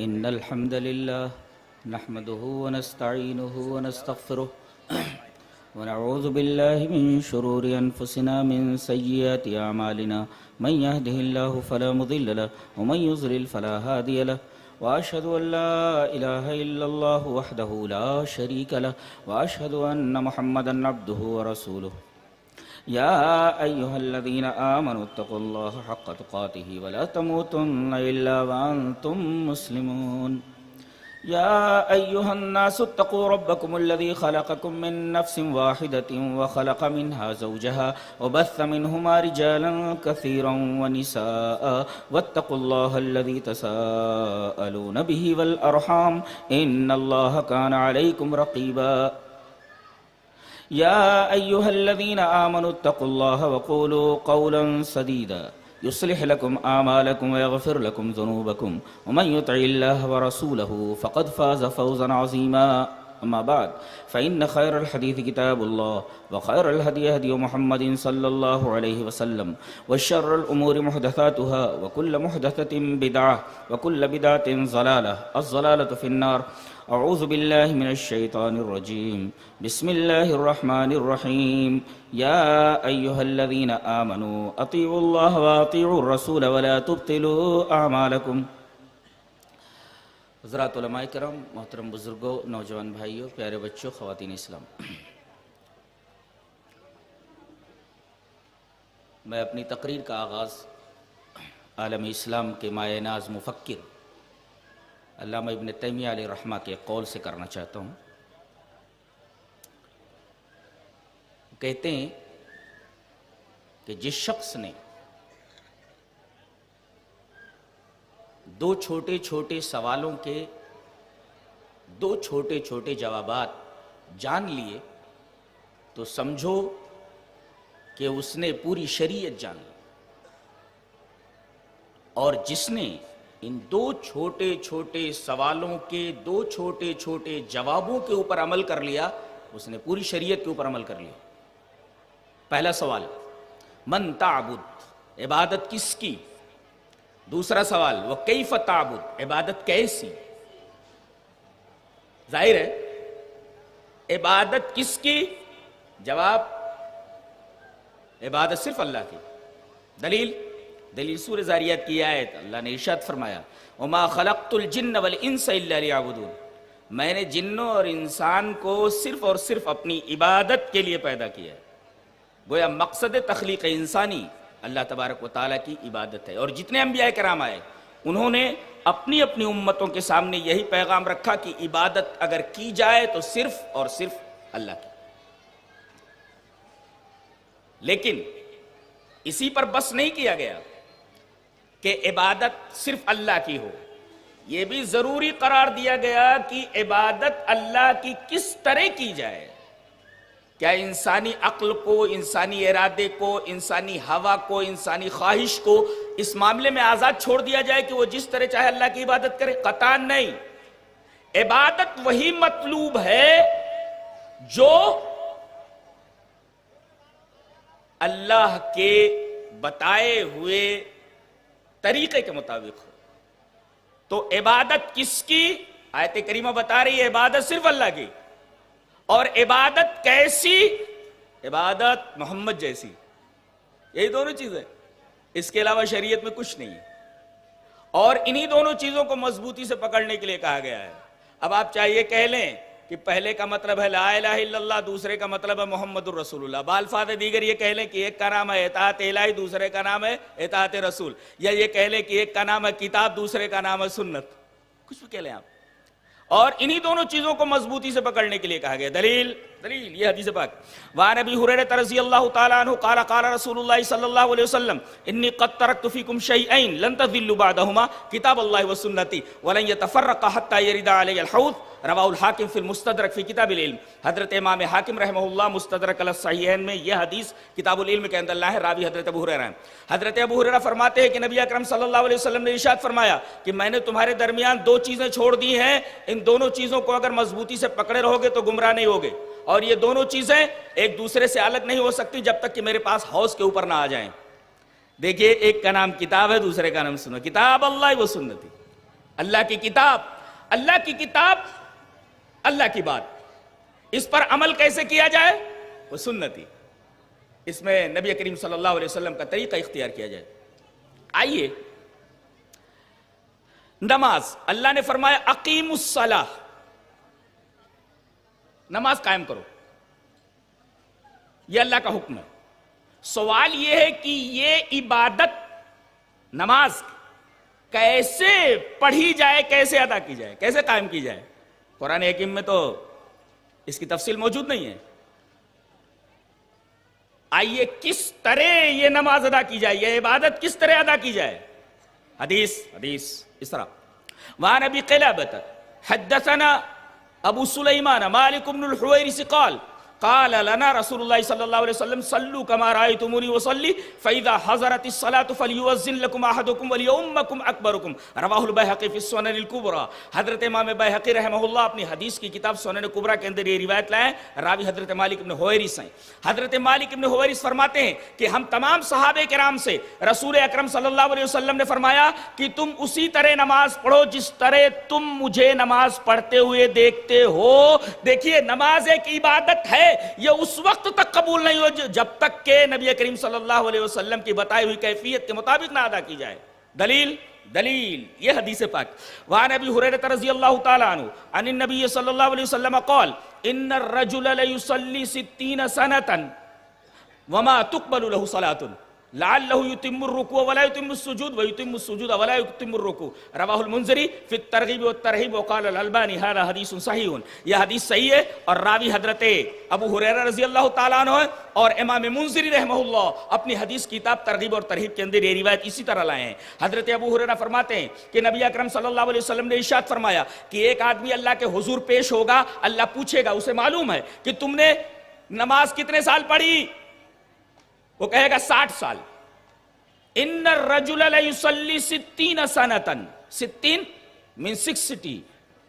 إن الحمد لله نحمده ونستعينه ونستغفره ونعوذ بالله من شرور أنفسنا من سيئات أعمالنا من يهده الله فلا مضل له ومن يضلل فلا هادي له وأشهد أن لا إله إلا الله وحده لا شريك له وأشهد أن محمدا عبده ورسوله يا أيها الذين آمنوا اتقوا الله حق تقاته ولا تموتن إلا وأنتم مسلمون يا أيها الناس اتقوا ربكم الذي خلقكم من نفس واحدة وخلق منها زوجها وبث منهما رجالا كثيرا ونساء واتقوا الله الذي تساءلون به والأرحام إن الله كان عليكم رقيبا يا أيها الذين آمنوا اتقوا الله وقولوا قولا سديدا يصلح لكم أعمالكم ويغفر لكم ذنوبكم ومن يطع الله ورسوله فقد فاز فوزا عظيما أما بعد فإن خير الحديث كتاب الله وخير الهدي هدي محمد صلى الله عليه وسلم وشر الأمور محدثاتها وكل محدثة بدعة وكل بدعة ضلالة الضلالة في النار أعوذ بالله من الشيطان الرجيم بسم الله الرحمن الرحيم يا أيها الذين آمنوا أطيعوا الله وأطيعوا الرسول ولا تبطلوا أعمالكم حضرات علماء کرام، محترم بزرگوں، نوجوان بھائیوں، پیارے بچوں، خواتین اسلام، میں اپنی تقریر کا آغاز عالم اسلام کے مایہ ناز مفکر علامہ ابن تیمیہ علیہ رحمہ کے قول سے کرنا چاہتا ہوں۔ کہتے ہیں کہ جس شخص نے دو چھوٹے چھوٹے سوالوں کے دو چھوٹے چھوٹے جوابات جان لیے تو سمجھو کہ اس نے پوری شریعت جان لی، اور جس نے ان دو چھوٹے چھوٹے سوالوں کے دو چھوٹے چھوٹے جوابوں کے اوپر عمل کر لیا، اس نے پوری شریعت کے اوپر عمل کر لیا۔ پہلا سوال، من تعبد، عبادت کس کی؟ دوسرا سوال، وکیف تعبد، عبادت کیسی؟ ظاہر ہے عبادت کس کی؟ جواب، عبادت صرف اللہ کی۔ دلیل سورہ زاریات کی آیت، اللہ نے ارشاد فرمایا وما خلقت الجن والانس الا لیعبدون، میں نے جنوں اور انسان کو صرف اور صرف اپنی عبادت کے لیے پیدا کیا ہے۔ گویا مقصد تخلیق انسانی اللہ تبارک و تعالیٰ کی عبادت ہے، اور جتنے انبیاء کرام آئے انہوں نے اپنی اپنی امتوں کے سامنے یہی پیغام رکھا کہ عبادت اگر کی جائے تو صرف اور صرف اللہ کی۔ لیکن اسی پر بس نہیں کیا گیا کہ عبادت صرف اللہ کی ہو، یہ بھی ضروری قرار دیا گیا کہ عبادت اللہ کی کس طرح کی جائے۔ کیا انسانی عقل کو، انسانی ارادے کو، انسانی ہوا کو، انسانی خواہش کو اس معاملے میں آزاد چھوڑ دیا جائے کہ وہ جس طرح چاہے اللہ کی عبادت کرے؟ قطعاً نہیں۔ عبادت وہی مطلوب ہے جو اللہ کے بتائے ہوئے طریقے کے مطابق ہو۔ تو عبادت کس کی؟ آیت کریمہ بتا رہی ہے عبادت صرف اللہ کی، اور عبادت کیسی؟ عبادت محمد جیسی۔ یہی دونوں چیزیں، اس کے علاوہ شریعت میں کچھ نہیں ہے، اور انہی دونوں چیزوں کو مضبوطی سے پکڑنے کے لیے کہا گیا ہے۔ اب آپ چاہیے کہہ لیں کہ پہلے کا مطلب ہے لا الہ الا اللہ، دوسرے کا مطلب ہے محمد الرسول اللہ، بالفاظ دیگر یہ کہہ لیں کہ ایک کا نام ہے اطاعت الہی، دوسرے کا نام ہے اطاعت رسول، یا یہ کہہ لیں کہ ایک کا نام ہے کتاب، دوسرے کا نام ہے سنت، کچھ بھی کہہ لیں آپ، اور انہی دونوں چیزوں کو مضبوطی سے پکڑنے کے لیے کہا گیا۔ دلیل یہ حدیث پاک، وعن ابی ہریرہ رضی اللہ تعالی عنہ قال قال رسول اللہ صلی اللہ علیہ وسلم انی قد ترکت فیکم شیئین لن تضلوا بعدہما کتاب اللہ وسنتی ولن یتفرقا حتی یرد علی الحوض، رواہ الحاکم فی المستدرک فی کتاب العلم۔ حضرت امام حاکم رحمہ اللہ مستدرک علی الصحیحین میں یہ حدیث کتاب العلم کے اندر لا ہے، راوی حضرت ابو ہریرہ ہیں۔ حضرت ابو ہریرہ فرماتے ہیں کہ نبی اکرم صلی اللہ علیہ وسلم نے ارشاد فرمایا کہ میں نے تمہارے درمیان دو چیزیں چھوڑ دی ہیں، ان دونوں چیزوں کو اگر مضبوطی سے پکڑے رہو گے تو گمراہ نہیں ہوگے، اور یہ دونوں چیزیں ایک دوسرے سے الگ نہیں ہو سکتی جب تک کہ میرے پاس حوض کے اوپر نہ آ جائیں۔ دیکھیے ایک کا نام کتاب ہے، دوسرے کا نام سنت، کتاب اللہ و سنتی، اللہ کی کتاب، اللہ کی کتاب، اللہ کی بات، اس پر عمل کیسے کیا جائے؟ وہ سنتی، اس میں نبی کریم صلی اللہ علیہ وسلم کا طریقہ اختیار کیا جائے۔ آئیے نماز، اللہ نے فرمایا اقیم الصلاۃ، نماز قائم کرو، یہ اللہ کا حکم ہے۔ سوال یہ ہے کہ یہ عبادت نماز کیسے پڑھی جائے، کیسے ادا کی جائے، کیسے قائم کی جائے؟ قرآن حکیم میں تو اس کی تفصیل موجود نہیں ہے۔ آئیے کس طرح یہ نماز ادا کی جائے، یہ عبادت کس طرح ادا کی جائے؟ حدیث اس طرح، وعن ابی قلابۃ حدثنا ابو سلیمان مالک بن الحویرث قال لنا رسول اللہ صلی اللہ علیہ وسلم صلوا كما رأيتموني اصلي فاذا حضرت الصلاة فليؤذن لكم احدكم وليؤمكم اکبركم، رواہ البیہقی فی السنن الکبری۔ حضرت امام بیہقی رحمہ اللہ اپنی حدیث کی کتاب سنن کبریٰ کے اندر یہ روایت لائے، راوی حضرت مالک بن حویرث ہیں۔ حضرت مالک بن حویرث فرماتے ہیں کہ ہم تمام صحابہ کرام سے رسول اکرم صلی اللہ علیہ وسلم نے فرمایا کہ تم اسی طرح نماز پڑھو جس طرح تم مجھے نماز پڑھتے ہوئے دیکھتے ہو۔ دیکھیے نماز ایک عبادت ہے، یہ اس وقت تک قبول نہیں ہو جب تک کہ نبی کریم صلی اللہ علیہ وسلم کی بتائی ہوئی کیفیت کے مطابق نہ ادا کی جائے۔ دلیل یہ حدیث پاک۔ وعن ابی ہریرہ رضی اللہ تعالی عنہ عن النبی صلی اللہ علیہ وسلم قال ان الرجل لیصلی 60 سنة وما تقبل له صلاة لعله يتم الركوع ولا يتم السجود ويتم السجود ولا يتم الركوع، رواه المنذری فی الترغیب والترہیب وقال الالبانی هذا حدیث صحیح۔ یہ حدیث صحیح ہے اور راوی حضرت ابو ہریرہ رضی اللہ تعالیٰ عنہ اور امام منذری رحمہ اللہ اپنی حدیث کتاب ترغیب اور ترہیب کے اندر یہ روایت اسی طرح لائے ہیں۔ حضرت ابو ہریرہ فرماتے ہیں کہ نبی اکرم صلی اللہ علیہ وسلم نے ارشاد فرمایا کہ ایک آدمی اللہ کے حضور پیش ہوگا، اللہ پوچھے گا، اسے معلوم ہے کہ تم نے نماز کتنے سال پڑھی؟ وہ کہے گا 60 سال۔ ان الرجل لیصلی 60 سنة، 60 من 60،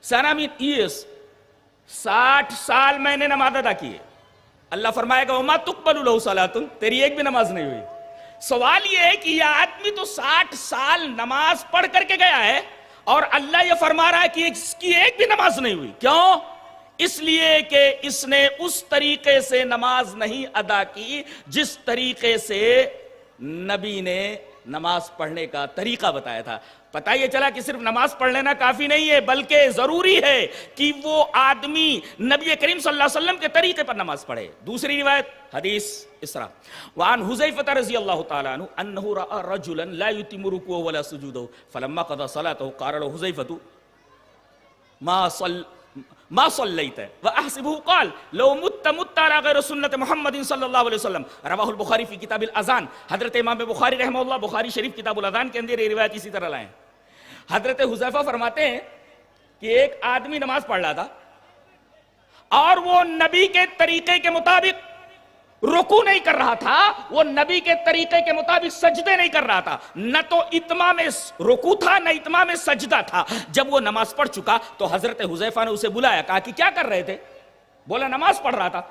سنہ من ایئرس، 60 سال میں نے نماز ادا کی ہے۔ اللہ فرمائے گا وما تقبل له صلاۃ، تیری ایک بھی نماز نہیں ہوئی۔ سوال یہ ہے کہ یہ آدمی تو 60 سال نماز پڑھ کر کے گیا ہے اور اللہ یہ فرما رہا ہے کہ اس کی ایک بھی نماز نہیں ہوئی۔ کیوں؟ اس لیے کہ اس نے اس طریقے سے نماز نہیں ادا کی جس طریقے سے نبی نے نماز پڑھنے کا طریقہ بتایا تھا۔ پتہ یہ چلا کہ صرف نماز پڑھ لینا کافی نہیں ہے، بلکہ ضروری ہے کہ وہ آدمی نبی کریم صلی اللہ علیہ وسلم کے طریقے پر نماز پڑھے۔ دوسری روایت حدیث اس طرح، وعن حذیفہ رضی اللہ تعالی عنہ انہ رأى رجلا لا يتم رکوعه ولا سجوده فلما قضى صلاته قال له حذیفہ ما صلیت واحسبه قال لو مت على غیر سنت محمد صلی اللہ علیہ وسلم، رواہ البخاری فی کتاب الاذان۔ حضرت امام بخاری رحمہ اللہ بخاری شریف کتاب الاذان کے اندر یہ روایت اسی طرح لائے ہیں۔ حضرت حذیفہ فرماتے ہیں کہ ایک آدمی نماز پڑھ رہا تھا اور وہ نبی کے طریقے کے مطابق رکوع نہیں کر رہا تھا، وہ نبی کے طریقے کے مطابق سجدے نہیں کر رہا تھا، نہ تو اتمام رکوع تھا نہ اتمام سجدہ تھا۔ جب وہ نماز پڑھ چکا تو حضرت حذیفہ نے اسے بلایا، کہا کہ کیا کر رہے تھے؟ بولا نماز پڑھ رہا تھا۔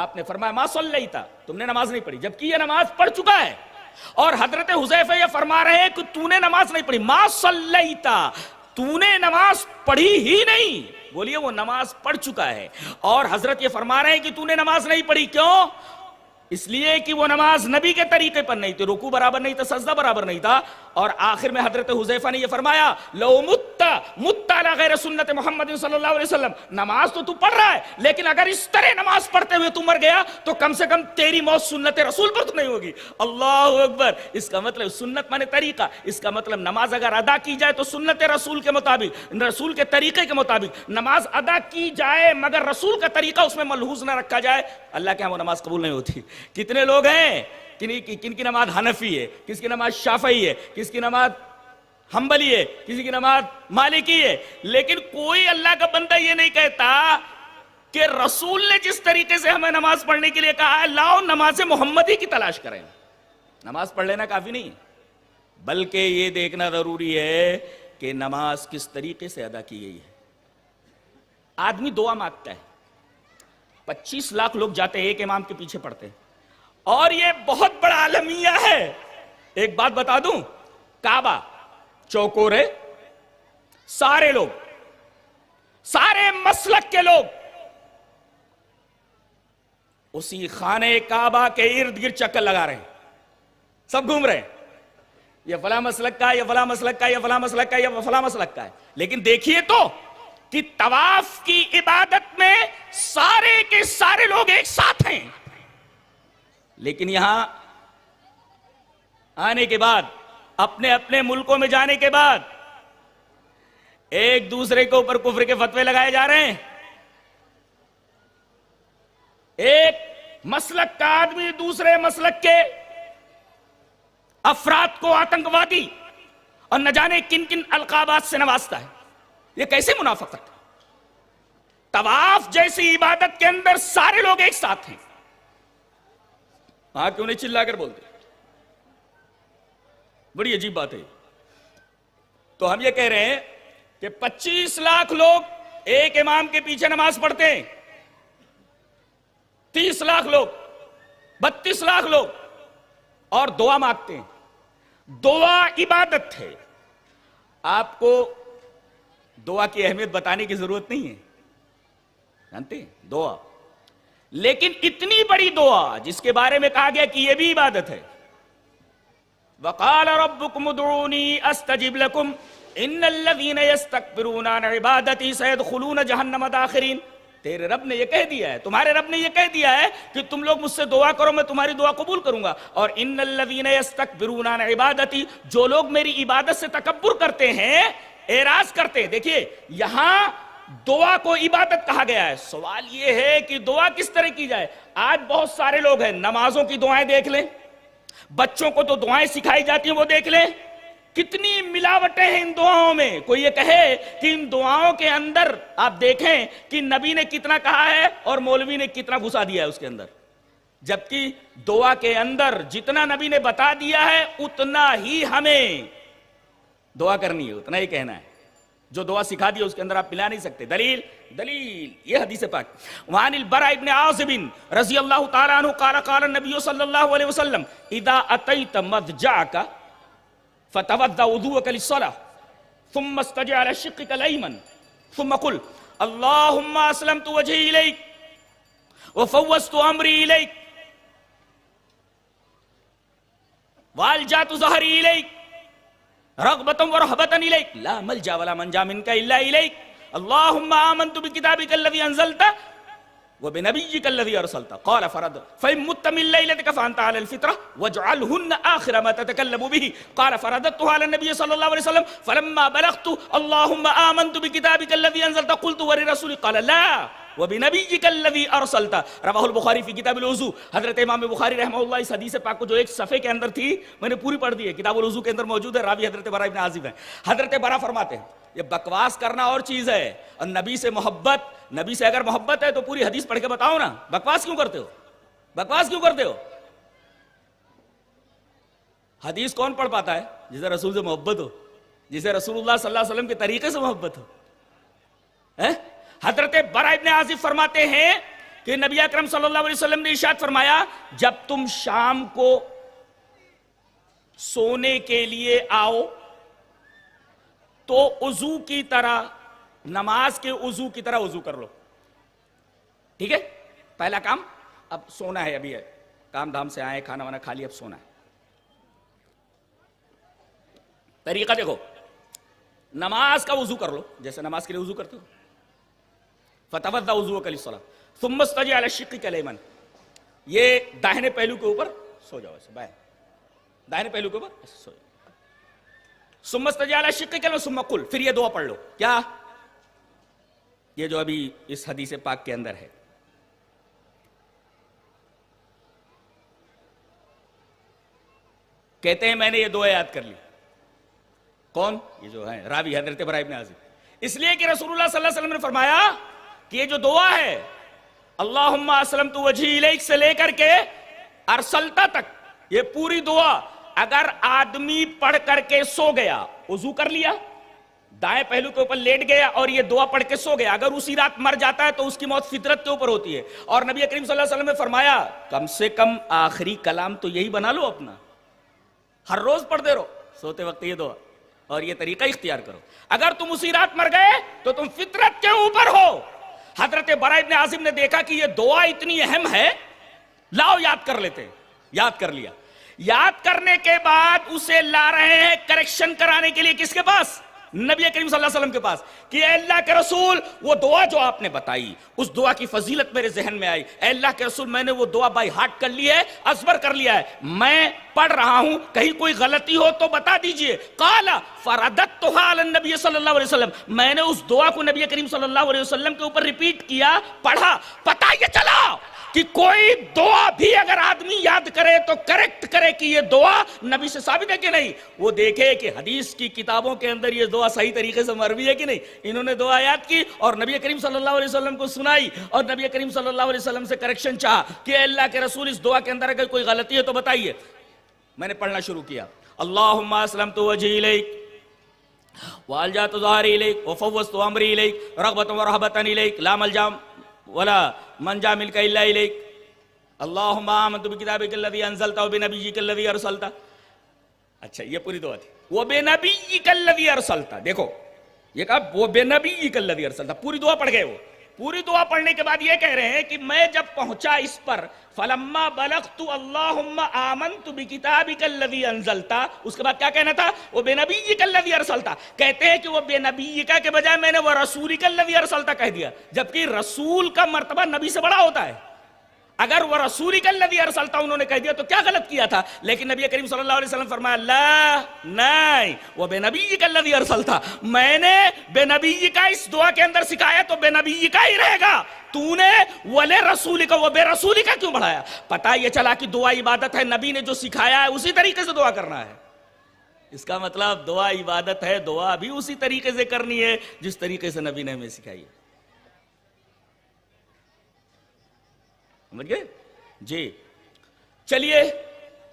آپ نے فرمایا ما صلیت، تم نے نماز نہیں پڑھی، جبکہ یہ نماز پڑھ چکا ہے۔ اور حضرت حذیفہ یہ فرما رہے ہیں کہ تو نے نماز نہیں پڑھی، ما صلیت، تو نے نماز پڑھی ہی نہیں۔ بولیے وہ نماز پڑھ چکا ہے اور حضرت یہ فرما رہے ہیں کہ تو نے نماز نہیں پڑھی۔ کیوں؟ اس لیے کہ وہ نماز نبی کے طریقے پر نہیں تھی، رکوع برابر نہیں تھا، سجدہ برابر نہیں تھا۔ اور آخر میں حضرت حذیفہ نے یہ فرمایا لو مت علی غیر سنت محمد صلی اللہ علیہ وسلم، نماز تو پڑھ رہا ہے لیکن اگر اس طرح نماز پڑھتے ہوئے تو مر گیا تو کم سے کم تیری موت سنت رسول پر تو نہیں ہوگی۔ اللہ اکبر۔ اس کا مطلب سنت مانے طریقہ، اس کا مطلب نماز اگر ادا کی جائے تو سنت رسول کے مطابق، رسول کے طریقے کے مطابق نماز ادا کی جائے، مگر رسول کا طریقہ اس میں ملحوظ نہ رکھا جائے، اللہ کے ہاں وہ نماز قبول نہیں ہوتی۔ کتنے لوگ ہیں کن کی نماز حنفی ہے، کس کی نماز شافعی ہے، کس کی نماز حنبلی ہے، کسی کی نماز مالکی ہے، لیکن کوئی اللہ کا بندہ یہ نہیں کہتا کہ رسول نے جس طریقے سے ہمیں نماز پڑھنے کے لیے کہا ہے لاؤ نماز محمدی کی تلاش کریں۔ نماز پڑھ لینا کافی نہیں ہے، بلکہ یہ دیکھنا ضروری ہے کہ نماز کس طریقے سے ادا کی گئی ہے۔ آدمی دعا مانگتا ہے، 25 لاکھ لوگ جاتے ہیں ایک امام کے پیچھے پڑھتے ہیں، اور یہ بہت بڑا عالمیہ ہے۔ ایک بات بتا دوں، کعبہ چوکور ہے، سارے لوگ، سارے مسلک کے لوگ اسی خانہ کعبہ کے ارد گرد چکر لگا رہے ہیں، سب گھوم رہے ہیں، یہ فلاں مسلک کا ہے، یہ فلاں مسلک کا ہے، یہ فلاں مسلک کا ہے، یہ فلاں مسلک کا ہے۔ لیکن دیکھیے تو کہ طواف کی عبادت میں سارے کے سارے لوگ ایک ساتھ ہیں، لیکن یہاں آنے کے بعد، اپنے اپنے ملکوں میں جانے کے بعد ایک دوسرے کے اوپر کفر کے فتوے لگائے جا رہے ہیں۔ ایک مسلک کا آدمی دوسرے مسلک کے افراد کو آتنکوادی اور نہ جانے کن کن القابات سے نوازتا ہے۔ یہ کیسے منافقت؟ طواف جیسی عبادت کے اندر سارے لوگ ایک ساتھ ہیں، وہاں کیوں نہیں چلا کر بولتے؟ بڑی عجیب بات ہے۔ تو ہم یہ کہہ رہے ہیں کہ 25 لاکھ لوگ ایک امام کے پیچھے نماز پڑھتے ہیں، 30 لاکھ لوگ، 32 لاکھ لوگ، اور دعا مانگتے ہیں۔ دعا عبادت ہے، آپ کو دعا کی اہمیت بتانے کی ضرورت نہیں ہے، جانتے ہیں دعا، لیکن اتنی بڑی دعا جس کے بارے میں کہا گیا کہ یہ بھی عبادت ہے۔ وَقَالَ رَبُّكُمُ ادْعُونِي أَسْتَجِبْ لَكُمْ إِنَّ الَّذِينَ يَسْتَكْبِرُونَ عَنْ عِبَادَتِي سَيَدْخُلُونَ جَهَنَّمَ دَاخِرِينَ۔ تیرے رب نے یہ کہہ دیا ہے، تمہارے رب نے یہ کہہ دیا ہے کہ تم لوگ مجھ سے دعا کرو، میں تمہاری دعا قبول کروں گا۔ اور إِنَّ الَّذِينَ يَسْتَكْبِرُونَ عَنْ عِبَادَتِي، جو لوگ میری عبادت سے تکبر کرتے ہیں، اعراض کرتے ہیں۔ دیکھیے یہاں دعا کو عبادت کہا گیا ہے۔ سوال یہ ہے کہ دعا کس طرح کی جائے؟ آج بہت سارے لوگ ہیں، نمازوں کی دعائیں دیکھ لیں، بچوں کو تو دعائیں سکھائی جاتی ہیں وہ دیکھ لیں، کتنی ملاوٹیں ہیں ان دعاؤں میں۔ کوئی یہ کہے کہ ان دعاؤں کے اندر آپ دیکھیں کہ نبی نے کتنا کہا ہے اور مولوی نے کتنا گھسا دیا ہے اس کے اندر، جبکہ دعا کے اندر جتنا نبی نے بتا دیا ہے اتنا ہی ہمیں دعا کرنی ہے، اتنا ہی کہنا ہے۔ جو دعا سکھا دی اس کے اندر آپ پلا نہیں سکتے۔ دلیل یہ حدیث پاک، وعن البراء ابن عازب رضی اللہ تعالی عنہ قال قال النبی صلی اللہ علیہ وسلم اذا اتیت مضجعک فتوضا وضوءک للصلاة ثم استجع على شقك الأيمن ثم قل اللهم اسلمت وجهي اليك وفوضت امری اليك والجأت ظهري اليك رغبة ورهبة إليك لا ملجأ ولا منجا منك إلا إليك اللهم آمنت بكتابك الذي أنزلت وبنبيك الذي أرسلت قال فرد فإن مت من ليلتك فأنت على الفطرة واجعلهن آخر ما تتكلم به قال فرددتها على النبي صلى الله عليه وسلم فلما بلغت اللهم آمنت بكتابك الذي أنزلت قلت ولرسولي قال لا وبنبيك الذي أرسلت رواہ البخاری فی کتاب الوضو۔ حضرت امام بخاری رحمہ اللہ اس حدیث پاک کو جو ایک صفحے کے اندر تھی میں نے پوری پڑھ دی ہے، کتاب الوضو کے اندر موجود ہے، راوی حضرت براء ابن عازب ہے۔ حضرت براء فرماتے ہیں یہ بکواس کرنا اور چیز ہے، اور نبی سے محبت، نبی سے اگر محبت ہے تو پوری حدیث پڑھ کے بتاؤ نا، بکواس کیوں کرتے ہو؟ بکواس کیوں کرتے ہو؟ حدیث کون پڑھ پاتا ہے؟ جسے رسول سے محبت ہو، جسے رسول اللہ صلی اللہ علیہ وسلم کے طریقے سے محبت ہو۔ حضرت براء ابن عازب فرماتے ہیں کہ نبی اکرم صلی اللہ علیہ وسلم نے ارشاد فرمایا جب تم شام کو سونے کے لیے آؤ تو وضو کی طرح، نماز کے وضو کی طرح وضو کر لو، ٹھیک ہے؟ پہلا کام، اب سونا ہے، ابھی ہے کام دھام سے آئے، کھانا وانا کھا لیا، اب سونا ہے۔ طریقہ دیکھو، نماز کا وضو کر لو جیسے نماز کے لیے وضو کرتے ہو، فتوضا وضوءک للصلاۃ ثم استجع علی شقک الایمن، یہ داہنے پہلو کے اوپر سو جاؤ، ایسے بائیں داہنے پہلو کے اوپر ایسے سو جاؤ، ثم استجع علی شقک الایمن ثم قل، پھر یہ دعا پڑھ لو، کیا؟ یہ جو ابھی اس حدیث پاک کے اندر ہے، کہتے ہیں میں نے یہ دعا یاد کر لی۔ کون؟ یہ جو ہے راوی حضرت براء ابن عازب، اس لیے کہ رسول اللہ صلی اللہ علیہ وسلم نے فرمایا کہ یہ جو دعا ہے اللہم اسلمت وجہی الیک سے لے کر کے ارسلتا تک، یہ پوری دعا اگر آدمی پڑھ کر کے سو گیا، وضو کر لیا، دائیں پہلو کے اوپر لیٹ گیا اور یہ دعا پڑھ کے سو گیا، اگر اسی رات مر جاتا ہے تو اس کی موت فطرت کے اوپر ہوتی ہے۔ اور نبی کریم صلی اللہ علیہ وسلم نے فرمایا کم سے کم آخری کلام تو یہی بنا لو اپنا، ہر روز پڑھتے رہو سوتے وقت یہ دعا، اور یہ طریقہ اختیار کرو. اگر تم اسی رات مر گئے تو تم فطرت کے اوپر ہو. حضرت براء ابن عازب نے دیکھا کہ یہ دعا اتنی اہم ہے, لاؤ یاد کر لیتے. یاد کر لیا. یاد کرنے کے بعد اسے لا رہے ہیں کریکشن کرانے کے لیے. کس کے پاس؟ نبی کریم صلی اللہ علیہ وسلم کے پاس. کہ اے اللہ کے رسول, وہ دعا جو آپ نے بتائی, اس دعا کی فضیلت میرے ذہن میں آئی. اے اللہ کے رسول, میں نے وہ دعا بائی ہارٹ کر لی ہے, ازبر کر لیا ہے, میں پڑھ رہا ہوں, کہیں کوئی غلطی ہو تو بتا دیجئے. قال فرددتها علی النبی صلی اللہ علیہ وسلم, میں نے اس دعا کو نبی کریم صلی اللہ علیہ وسلم کے اوپر ریپیٹ کیا, پڑھا. پتہ یہ چلا کہ کوئی دعا بھی اگر آدمی یاد کرے تو کریکٹ کرے کہ یہ دعا نبی سے ثابت ہے کہ نہیں. وہ دیکھے کہ حدیث کی کتابوں کے اندر یہ دعا صحیح طریقے سے مروی ہے کہ نہیں. انہوں نے دعا یاد کی اور نبی کریم صلی اللہ علیہ وسلم کو سنائی, اور نبی کریم صلی اللہ علیہ وسلم سے کریکشن چاہا کہ اے اللہ کے رسول, اس دعا کے اندر اگر کوئی غلطی ہے تو بتائیے. میں نے پڑھنا شروع کیا. اللہم اسلمت وجہی الیک والجأت ظہری الیک وفوضت امری الیک رغبۃ ورہبۃ الیک لا ملجا ولا منجا ملک الا الیک اللہم آمنت بکتابک الذی انزلت وبنبیک الذی ارسلت. اچھا, یہ پوری دعا تھی. وبنبیک الذی ارسلت. دیکھو یہ کہا وبنبیک الذی ارسلت, پوری دعا پڑھ گئے. وہ پوری دعا پڑھنے کے بعد یہ کہہ رہے ہیں کہ میں جب پہنچا اس پر, فلما بلغت اللہم آمنت بکتابک الذی انزلت, اس کے بعد کیا کہنا تھا؟ وبنبیک الذی ارسلت. کہتے ہیں کہ وہ بنبیک کے بجائے میں نے وہ رسولک الذی ارسلت کہہ دیا, جبکہ رسول کا مرتبہ نبی سے بڑا ہوتا ہے. اگر وہ رسولک الذی ارسلت انہوں نے کہہ دیا تو کیا غلط کیا تھا؟ لیکن نبی کریم صلی اللہ علیہ وسلم فرمایا لا نہیں, وہ بے نبی کا الذی ارسلت, میں نے بے نبی کا اس دعا کے اندر سکھایا تو بے نبی کا ہی رہے گا. تو نے ولے رسول کا وہ بے رسول کا کیوں بڑھایا؟ پتہ یہ چلا کہ دعا عبادت ہے, نبی نے جو سکھایا ہے اسی طریقے سے دعا کرنا ہے. اس کا مطلب دعا عبادت ہے, دعا بھی اسی طریقے سے کرنی ہے جس طریقے سے نبی نے ہمیں سکھائی ہے. سمجھ گئے جی؟ چلیے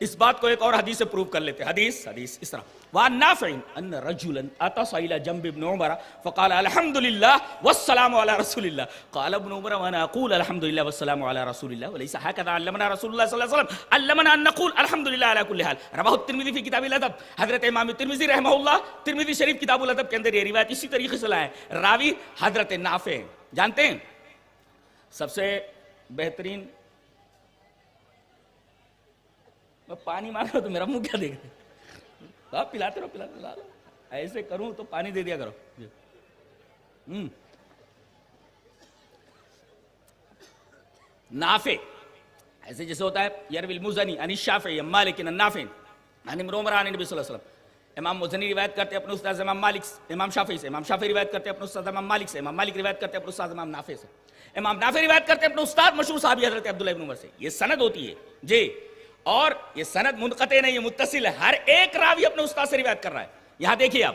اس بات کو ایک اور حدیث سے پروف کر لیتے ہیں. حدیث اس طرح, وعن نافع ان رجلا اتى الى جنب ابن عمر فقال الحمد لله والسلام على رسول الله. قال ابن عمر وانا اقول الحمد لله والسلام على رسول الله وليس هكذا علمنا رسول الله صلى الله عليه وسلم, علمنا ان نقول الحمد لله على كل حال. رواه الترمذي في كتاب الادب. حضرت امام ترمذی رحمہ اللہ ترمذی شریف کتاب الادب کے اندر یہ روایت اسی طریقے سے لائے. راوی حضرت نافع. جانتے ہیں سب سے بہترین, میں پانی مانگا تو میرا منہ کیا دیکھ رہے, آپ پلاتے رہو, ایسے کروں تو پانی دے دیا کرو. نافع ایسے جیسے ہوتا ہے یروی المزنی عن الشافعی عن مالک عن نافع عن ابن عمر عن نبی صلی اللہ علیہ وسلم. امام مزنی روایت کرتے اپنے استاد امام مالک امام شافعی سے, امام شافعی روایت کرتے اپنے استاد امام مالک سے, امام مالک روایت کرتے اپنے استاد امام نافع سے, امام نافع روایت کرتے اپنے استاد مشہور صحابی حضرت عبداللہ ابن عمر سے. یہ سند ہوتی ہے جی, اور یہ سند منقطع نہیں ہے, متصل ہے. ہر ایک راوی اپنے استاد سے روایت کر رہا ہے. یہاں دیکھیے آپ,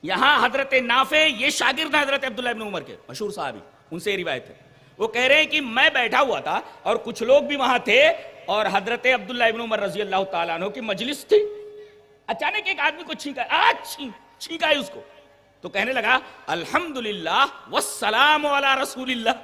یہاں حضرت نافع یہ شاگرد ہیں حضرت عبداللہ ابن عمر کے, مشہور صحابی, ان سے یہ روایت ہے. وہ کہہ رہے ہیں کہ میں بیٹھا ہوا تھا اور کچھ لوگ بھی وہاں تھے, اور حضرت عبداللہ ابن عمر رضی اللہ تعالیٰ عنہ کی مجلس تھی. اچانک ایک آدمی کو چھینکا ہے اس کو, تو کہنے لگا الحمدللہ والسلام علی رسول اللہ.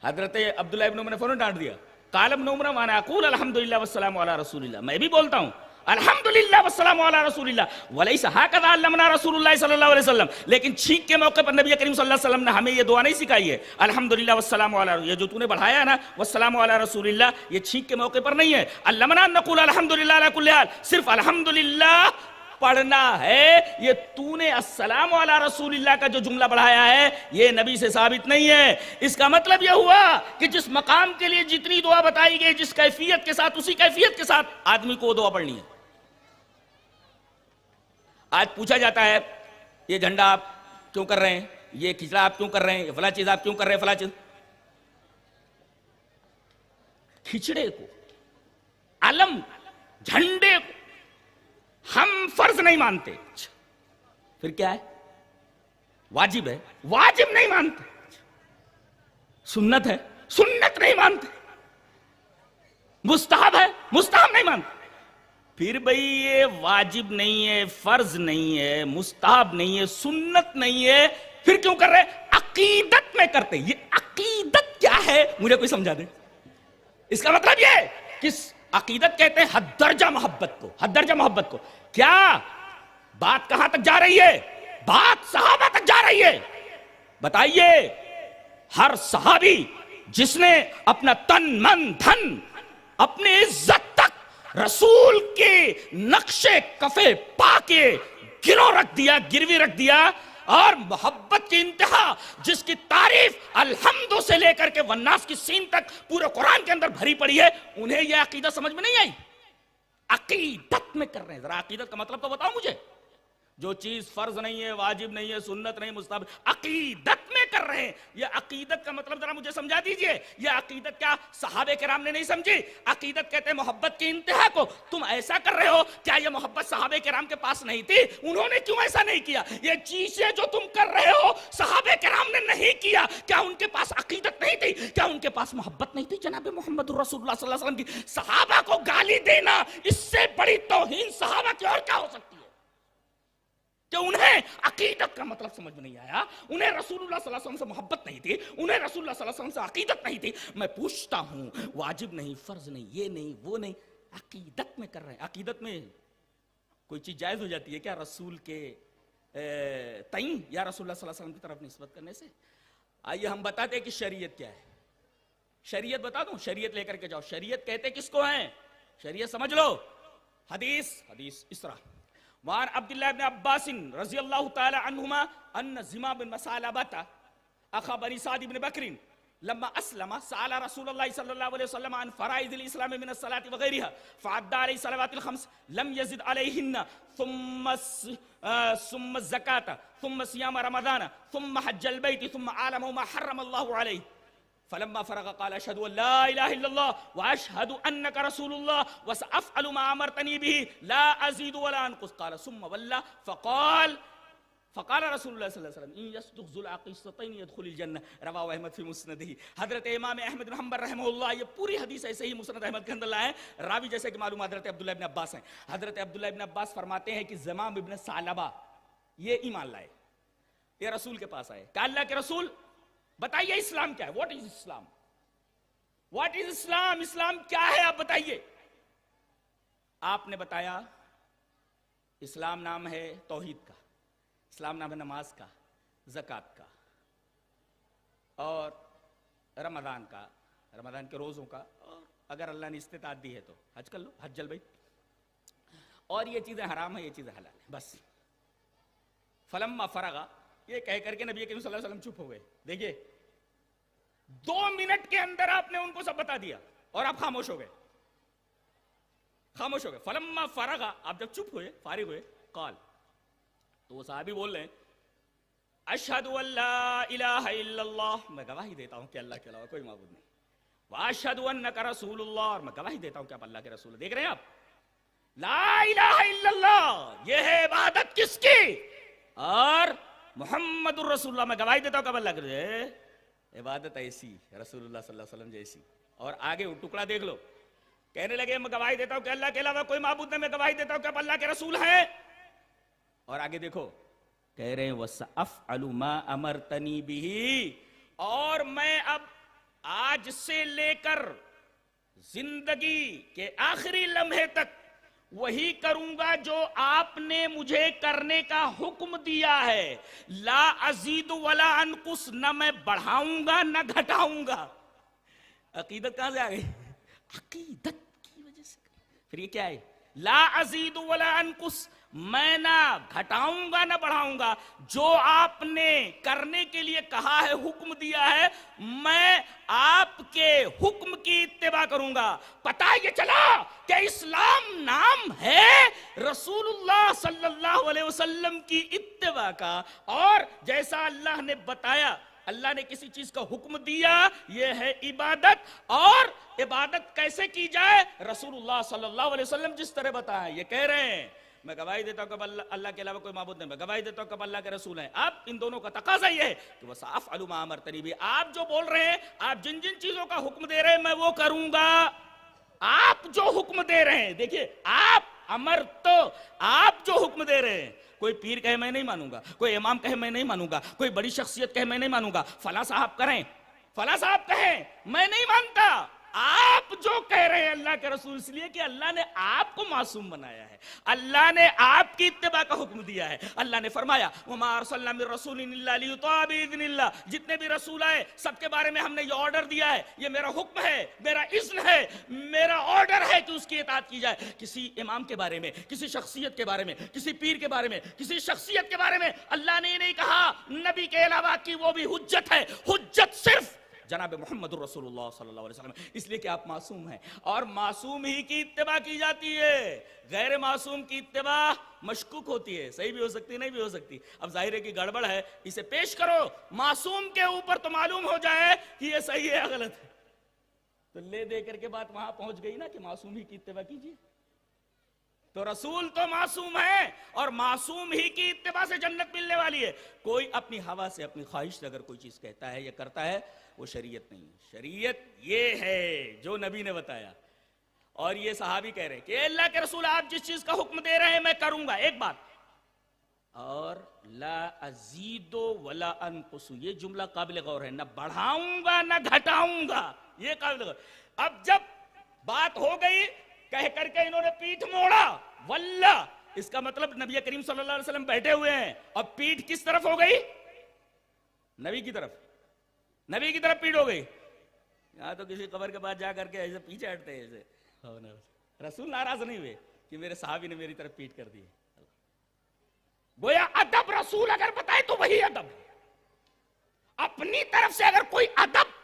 حضرت عبداللہ ابن عمر نے فوراً ڈانٹ دیا. قال ابن عمر وانا اقول الحمدللہ والسلام علی رسول اللہ, میں بھی بولتا ہوں الحمدللہ والسلام علی رسول اللہ, ولیس ہکذا علمنا رسول اللہ صلی اللہ علیہ وسلم. لیکن چھینک کے موقع پر نبی کریم صلی اللہ علیہ وسلم نے ہمیں یہ دعا نہیں سکھائی ہے الحمدللہ والسلام علی, یہ جو تو نے بڑھایا ہے نا والسلام علی رسول اللہ, یہ چھینک کے موقع پر نہیں ہے. علمنا ان نقول الحمدللہ علی کل حال, صرف الحمدللہ پڑھنا ہے. یہ تو نے السلام علی رسول اللہ کا جو جملہ بڑھایا ہے یہ نبی سے ثابت نہیں ہے. اس کا مطلب یہ ہوا کہ جس مقام کے لیے جتنی دعا بتائی گئی, جس کیفیت کے ساتھ, اسی کیفیت کے ساتھ آدمی کو دعا پڑھنی ہے. آج پوچھا جاتا ہے یہ جھنڈا آپ کیوں کر رہے ہیں, یہ کھچڑا آپ کیوں کر رہے ہیں, یہ فلاں چیز آپ کیوں کر رہے ہیں, فلاں چیز. کھچڑے کو, علم, جھنڈے کو ہم فرض نہیں مانتے, پھر کیا ہے؟ واجب ہے, واجب نہیں مانتے. سنت ہے, سنت نہیں مانتے. مستحب ہے, مستحب نہیں مانتے. پھر بھئی یہ واجب نہیں ہے, فرض نہیں ہے, مستحب نہیں ہے, سنت نہیں ہے, پھر کیوں کر رہے؟ عقیدت میں کرتے. یہ عقیدت کیا ہے مجھے کوئی سمجھا دے. اس کا مطلب یہ ہے کہ عقیدت کہتے ہیں حد درجہ محبت کو، حد درجہ محبت کو. کیا بات کہاں تک جا رہی ہے؟ بات صحابہ تک جا رہی ہے. بتائیے ہر صحابی جس نے اپنا تن من دھن اپنی عزت تک رسول کے نقشے کفے پا کے گروی رکھ دیا اور محبت کی انتہا جس کی تعریف الحمد سے لے کر کے والناس کی سین تک پورے قرآن کے اندر بھری پڑی ہے، انہیں یہ عقیدت سمجھ میں نہیں آئی. عقیدت میں کر رہے ہیں. ذرا عقیدت کا مطلب تو بتاؤ مجھے. جو چیز فرض نہیں ہے، واجب نہیں ہے، سنت نہیں، مستحب، عقیدت میں کر رہے ہیں. یہ عقیدت کا مطلب ذرا مجھے سمجھا دیجئے. یہ عقیدت کیا صحابہ کرام نے نہیں سمجھی؟ عقیدت کہتے ہیں محبت کی انتہا کو. تم ایسا کر رہے ہو، کیا یہ محبت صحابہ کرام کے پاس نہیں تھی؟ انہوں نے کیوں ایسا نہیں کیا؟ یہ چیزیں جو تم کر رہے ہو صحابہ کرام نے نہیں کیا. کیا ان کے پاس عقیدت نہیں تھی؟ کیا ان کے پاس محبت نہیں تھی جناب محمد رسول اللہ صلی اللہ علیہ وسلم کی؟ صحابہ کو گالی دینا اس سے بڑی توہین صحابہ کی اور کیا ہو سکتی ہے؟ کہ انہیں عقیدت کا مطلب سمجھ میں نہیں آیا، انہیں رسول اللہ صلی اللہ علیہ وسلم سے محبت نہیں تھی، انہیں رسول اللہ صلی اللہ علیہ وسلم سے عقیدت نہیں تھی. میں پوچھتا ہوں، واجب نہیں، فرض نہیں، یہ نہیں وہ نہیں، عقیدت میں کر رہے ہیں. عقیدت میں کوئی چیز جائز ہو جاتی ہے کیا رسول کے تئیں یا رسول اللہ صلی اللہ علیہ وسلم کی طرف نسبت کرنے سے؟ آئیے ہم بتاتے ہیں کہ شریعت کیا ہے. شریعت بتا دوں، شریعت لے کر کے جاؤ. شریعت کہتے کس کو ہیں؟ شریعت سمجھ لو. حدیث اس طرح وعن عبداللہ بن عباس رضی اللہ تعالی عنہما ان زمام بن مسالبہ اخا بنی سعد بن بکر لما اسلم سأل رسول اللہ صلی اللہ علیہ وسلم عن فرائض الاسلام من الصلاة وغیرها فعد علیہ صلوات الخمس لم يزد علیہن ثم الزکاة ثم صیام رمضان ثم حج البیت ثم عالم ما حرم اللہ علیہ فلما فرغ قال اشهد ان لا اله الا الله واشهد انك رسول الله وسافعل ما امرتني به لا ازيد ولا انقص قال ثم ولى فقال رسول اللہ صلی اللہ علیہ وسلم ان يصدق ذو العقیصتین يدخل الجنہ. رواه احمد فی مسندہ. حضرت امام احمد بن حنبل رحمہ اللہ یہ پوری حدیث ایسے ہی مسند احمد کے اندر لائے. راوی جیسے کہ معلوم حضرت عبداللہ ابن عباس ہیں. حضرت عبداللہ ابن عباس فرماتے ہیں کہ زمام ابن ثعلبہ یہ ایمان لائے، یہ رسول کے پاس آئے کہ اللہ کے رسول بتائیے اسلام کیا ہے؟ What is Islam? What is اسلام؟ اسلام کیا ہے آپ بتائیے. آپ نے بتایا اسلام نام ہے توحید کا، اسلام نام ہے نماز کا، زکوٰۃ کا، اور رمضان کا، رمضان کے روزوں کا، اور اگر اللہ نے استطاعت دی ہے تو حج کر لو، حج البیت. اور یہ چیزیں حرام ہیں، یہ چیزیں حلال ہیں. بس فلما فرغا یہ کہہ کر کے نبی کریم صلی اللہ علیہ وسلم چپ ہو گئے. دیکھیے 2 منٹ کے اندر آپ نے ان کو سب بتا دیا اور آپ خاموش ہو گئے. خاموش ہو گئے. فلما فرغا آپ جب چپ ہوئے، فارغ ہوئے، قال تو وہ صحابی بول رہے ہیں اشہد ان لا الہ الا اللہ، میں گواہی دیتا ہوں کہ اللہ کے علاوہ کوئی معبود نہیں، واشہد انک رسول اللہ، اور میں گواہی دیتا ہوں کہ آپ اللہ کے رسول ہیں. دیکھ رہے ہیں آپ، لا الہ الا اللہ یہ ہے عبادت کس کی، اور محمد الرسول اللہ میں گواہی دیتا ہوں کہ اللہ کے عبادت ایسی رسول اللہ صلی اللہ علیہ وسلم جیسی. اور آگے وہ ٹکڑا دیکھ لو، کہنے لگے میں گواہی دیتا ہوں کہ اللہ کے علاوہ کوئی معبود نہیں، میں گواہی دیتا ہوں کہ آپ اللہ کے رسول ہیں. اور آگے دیکھو کہہ رہے ہیں وَسَأَفْعَلُ مَا أَمَرْتَنِي بِهِ، اور میں اب آج سے لے کر زندگی کے آخری لمحے تک وہی کروں گا جو آپ نے مجھے کرنے کا حکم دیا ہے. لا ازید ولا انقص، نہ میں بڑھاؤں گا نہ گھٹاؤں گا. عقیدت کہاں سے آ گئی؟ عقیدت کی وجہ سے. پھر یہ کیا ہے؟ لا ازید ولا انقص، میں نہ گھٹاؤں گا نہ بڑھاؤں گا، جو آپ نے کرنے کے لیے کہا ہے، حکم دیا ہے، میں آپ کے حکم کی اتباع کروں گا. پتہ یہ چلا کہ اسلام نام ہے رسول اللہ صلی اللہ علیہ وسلم کی اتباع کا. اور جیسا اللہ نے بتایا، اللہ نے کسی چیز کا حکم دیا، یہ ہے عبادت. اور عبادت کیسے کی جائے؟ رسول اللہ صلی اللہ علیہ وسلم جس طرح بتایا. یہ کہہ رہے ہیں میں گواہی دیتا ہوں کہ اللہ کے علاوہ کوئی معبود نہیں، میں گواہی دیتا ہوں کہ اللہ کے رسول ہیں. اب ان دونوں کا تقاضا یہ ہے کہ وَسَأَفْعَلُ مَا أَمَرْتَنِي بِهِ، آپ جو بول رہے ہیں، آپ جن جن چیزوں کا حکم دے رہے ہیں میں وہ کروں گا. آپ جو حکم دے رہے ہیں، دیکھیے آپ امرت، آپ جو حکم دے رہے ہیں، کوئی پیر کہے میں نہیں مانوں گا، کوئی امام کہے میں نہیں مانوں گا، کوئی بڑی شخصیت کہے میں نہیں مانوں گا، فلاں صاحب کریں، فلاں صاحب کہیں میں نہیں مانتا. آپ جو کہہ رہے ہیں اللہ کے رسول، اس لیے کہ اللہ نے آپ کو معصوم بنایا ہے، اللہ نے آپ کی اتباع کا حکم دیا ہے۔ اللہ نے فرمایا وَمَا أَرْسَلْنَا مِن رَّسُولٍ إِلَّا لِيُطَاعَ بِإِذْنِ اللَّهِ، جتنے بھی رسول آئے سب کے بارے میں ہم نے یہ آرڈر دیا ہے، یہ میرا حکم ہے، میرا اذن ہے، میرا آرڈر ہے کہ اس کی اطاعت کی جائے۔ کسی امام کے بارے میں، کسی شخصیت کے بارے میں، کسی پیر کے بارے میں، کسی شخصیت کے بارے میں اللہ نے یہ نہیں کہا نبی کے علاوہ کی وہ بھی حجت ہے، حجت صرف جناب محمد الرسول اللہ صلی اللہ علیہ وسلم، اس لیے کہ آپ معصوم ہیں اور معصوم ہی کی اتباع کی جاتی ہے، غیر معصوم کی اتباع مشکوک ہوتی ہے، صحیح بھی ہو سکتی نہیں بھی ہو سکتی۔ اب ظاہر ہے کہ گڑبڑ ہے، اسے پیش کرو معصوم کے اوپر تو معلوم ہو جائے کہ یہ صحیح ہے یا غلط ہے، تو لے دے کر کے بات وہاں پہنچ گئی نا کہ معصوم ہی کی اتباع کیجیے۔ تو رسول تو معصوم ہے اور معصوم ہی کی اتباع سے جنت ملنے والی ہے۔ کوئی اپنی ہوا سے، اپنی خواہش سے اگر کوئی چیز کہتا ہے یا کرتا ہے وہ شریعت نہیں ہے۔ شریعت یہ ہے جو نبی نے بتایا، اور یہ صحابی کہہ رہے ہیں کہ اللہ کے رسول آپ جس چیز کا حکم دے رہے ہیں میں کروں گا، ایک بات، اور لا ازید ولا انقص، یہ جملہ قابل غور ہے، نہ بڑھاؤں گا نہ گھٹاؤں گا، یہ قابل غور۔ اب جب بات ہو گئی کہہ کر کے انہوں نے پیٹھ موڑا، واللہ اس کا مطلب نبی کریم صلی اللہ علیہ وسلم بیٹھے ہوئے ہیں اور پیٹھ کس طرف ہو گئی؟ نبی کی طرف، نبی کی طرف پیٹھ ہو گئی۔ یہاں تو کسی قبر کے پاس جا کر کے ایسے پیچھے ہٹتے ہیں، ایسے رسول ناراض نہیں ہوئے کہ میرے صحابی نے میری طرف پیٹھ کر دی۔ گویا ادب رسول اگر بتائے تو وہی ادب ہے، اپنی طرف سے اگر کوئی ادب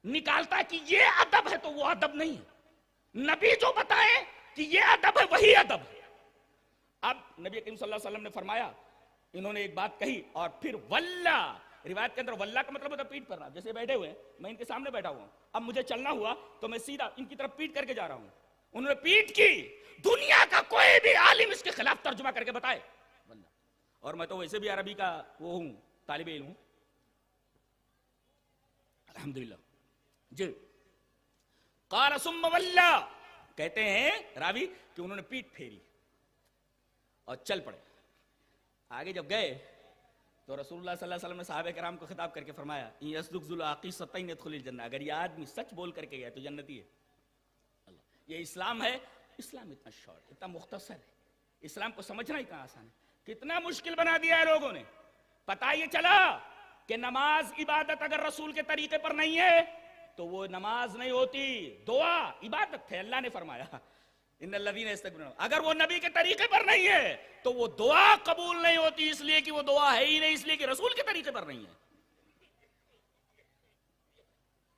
نکالتا ہے کہ یہ ادب ہے تو وہ ادب نہیں ہے، نبی جو بتائے کہ یہ ادب ہے وہی ادب ہے۔ اب نبی کریم صلی اللہ علیہ وسلم نے فرمایا، انہوں نے ایک بات کہی اور پھر واللہ، روایت کے اندر واللہ کا مطلب ہوتا ہے پیٹ کرنا، جیسے بیٹھے ہوئے ہیں میں ان کے سامنے بیٹھا ہوا ہوں، اب مجھے چلنا ہوا تو میں سیدھا ان کی طرف پیٹ کر کے جا رہا ہوں، انہوں نے پیٹ کی، دنیا کا کوئی بھی عالم اس کے خلاف ترجمہ کر کے بتائے واللہ، اور میں تو ویسے بھی عربی کا وہ ہوں، طالب علم ہوں الحمدللہ جی۔ قال ثم واللہ، کہتے ہیں راوی کہ انہوں نے پیٹ پھیری اور چل پڑے۔ آگے جب گئے تو رسول اللہ صلی اللہ علیہ وسلم نے صحابہ کرام کو خطاب کر کے فرمایا ان یصدق ذو العقیصتین يدخل الجنہ، اگر یہ آدمی سچ بول کر کے گیا تو جنتی ہے۔ اللہ، یہ اسلام ہے، اسلام اتنا شارٹ، اتنا مختصر ہے، اسلام کو سمجھنا اتنا آسان ہے، کتنا مشکل بنا دیا ہے لوگوں نے۔ پتہ یہ چلا کہ نماز عبادت اگر رسول کے طریقے پر نہیں ہے تو وہ نماز نہیں ہوتی، دعا عبادت ہے، اللہ نے فرمایا ان الذین یستکبرون، اگر وہ نبی کے طریقے پر نہیں ہے تو وہ دعا قبول نہیں ہوتی، اس لیے کہ وہ دعا ہے ہی نہیں، اس لیے کہ رسول کے طریقے پر نہیں ہے۔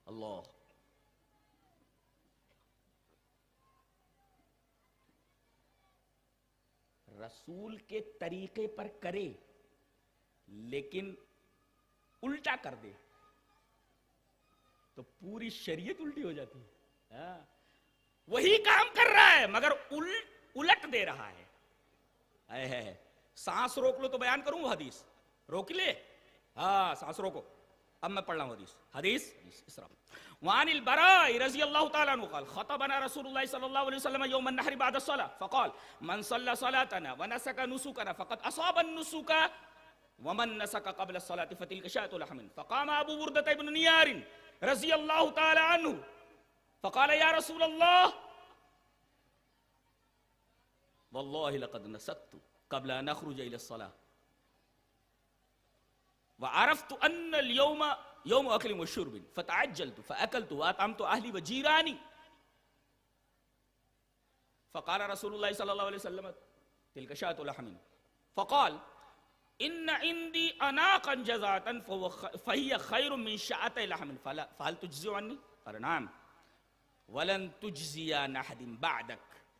اللہ، رسول کے طریقے پر کرے لیکن الٹا کر دے تو پوری شریعت الٹی ہو جاتی ہے۔ وہی کام کر رہا ہے مگر الٹ دے رہا ہے۔ سانس روک لو تو بیان کروں وہ حدیث، روک لے، ہاں سانس روکو، اب میں پڑھ رہا ہوں حدیث اسراء۔ وعن البراء رضی اللہ تعالی عنہ قال خطبنا رسول اللہ صلی اللہ علیہ وسلم یوم النحر بعد الصلاة فقال من صلى صلاتنا ونسك نسكنا فقد اصاب النسك ومن نسك قبل الصلاة فتلك شاة لحم فقام ابو بردة بن نيار رضی اللہ تعالی عنہ فقال یا رسول اللہ واللہ لقد نسکت قبل ان اخرج الى الصلاة وعرفت ان اليوم يوم اكل وشرب فتعجلت فاكلت واطعمت اهلي وجيراني فقال رسول الله صلى الله عليه وسلم تلك شاة لحم فقال ان عندي اناقا جزاتا فهي خير من شاة لحم فهل تجزي عني قال نعم ولن تجزي عن احد بعدك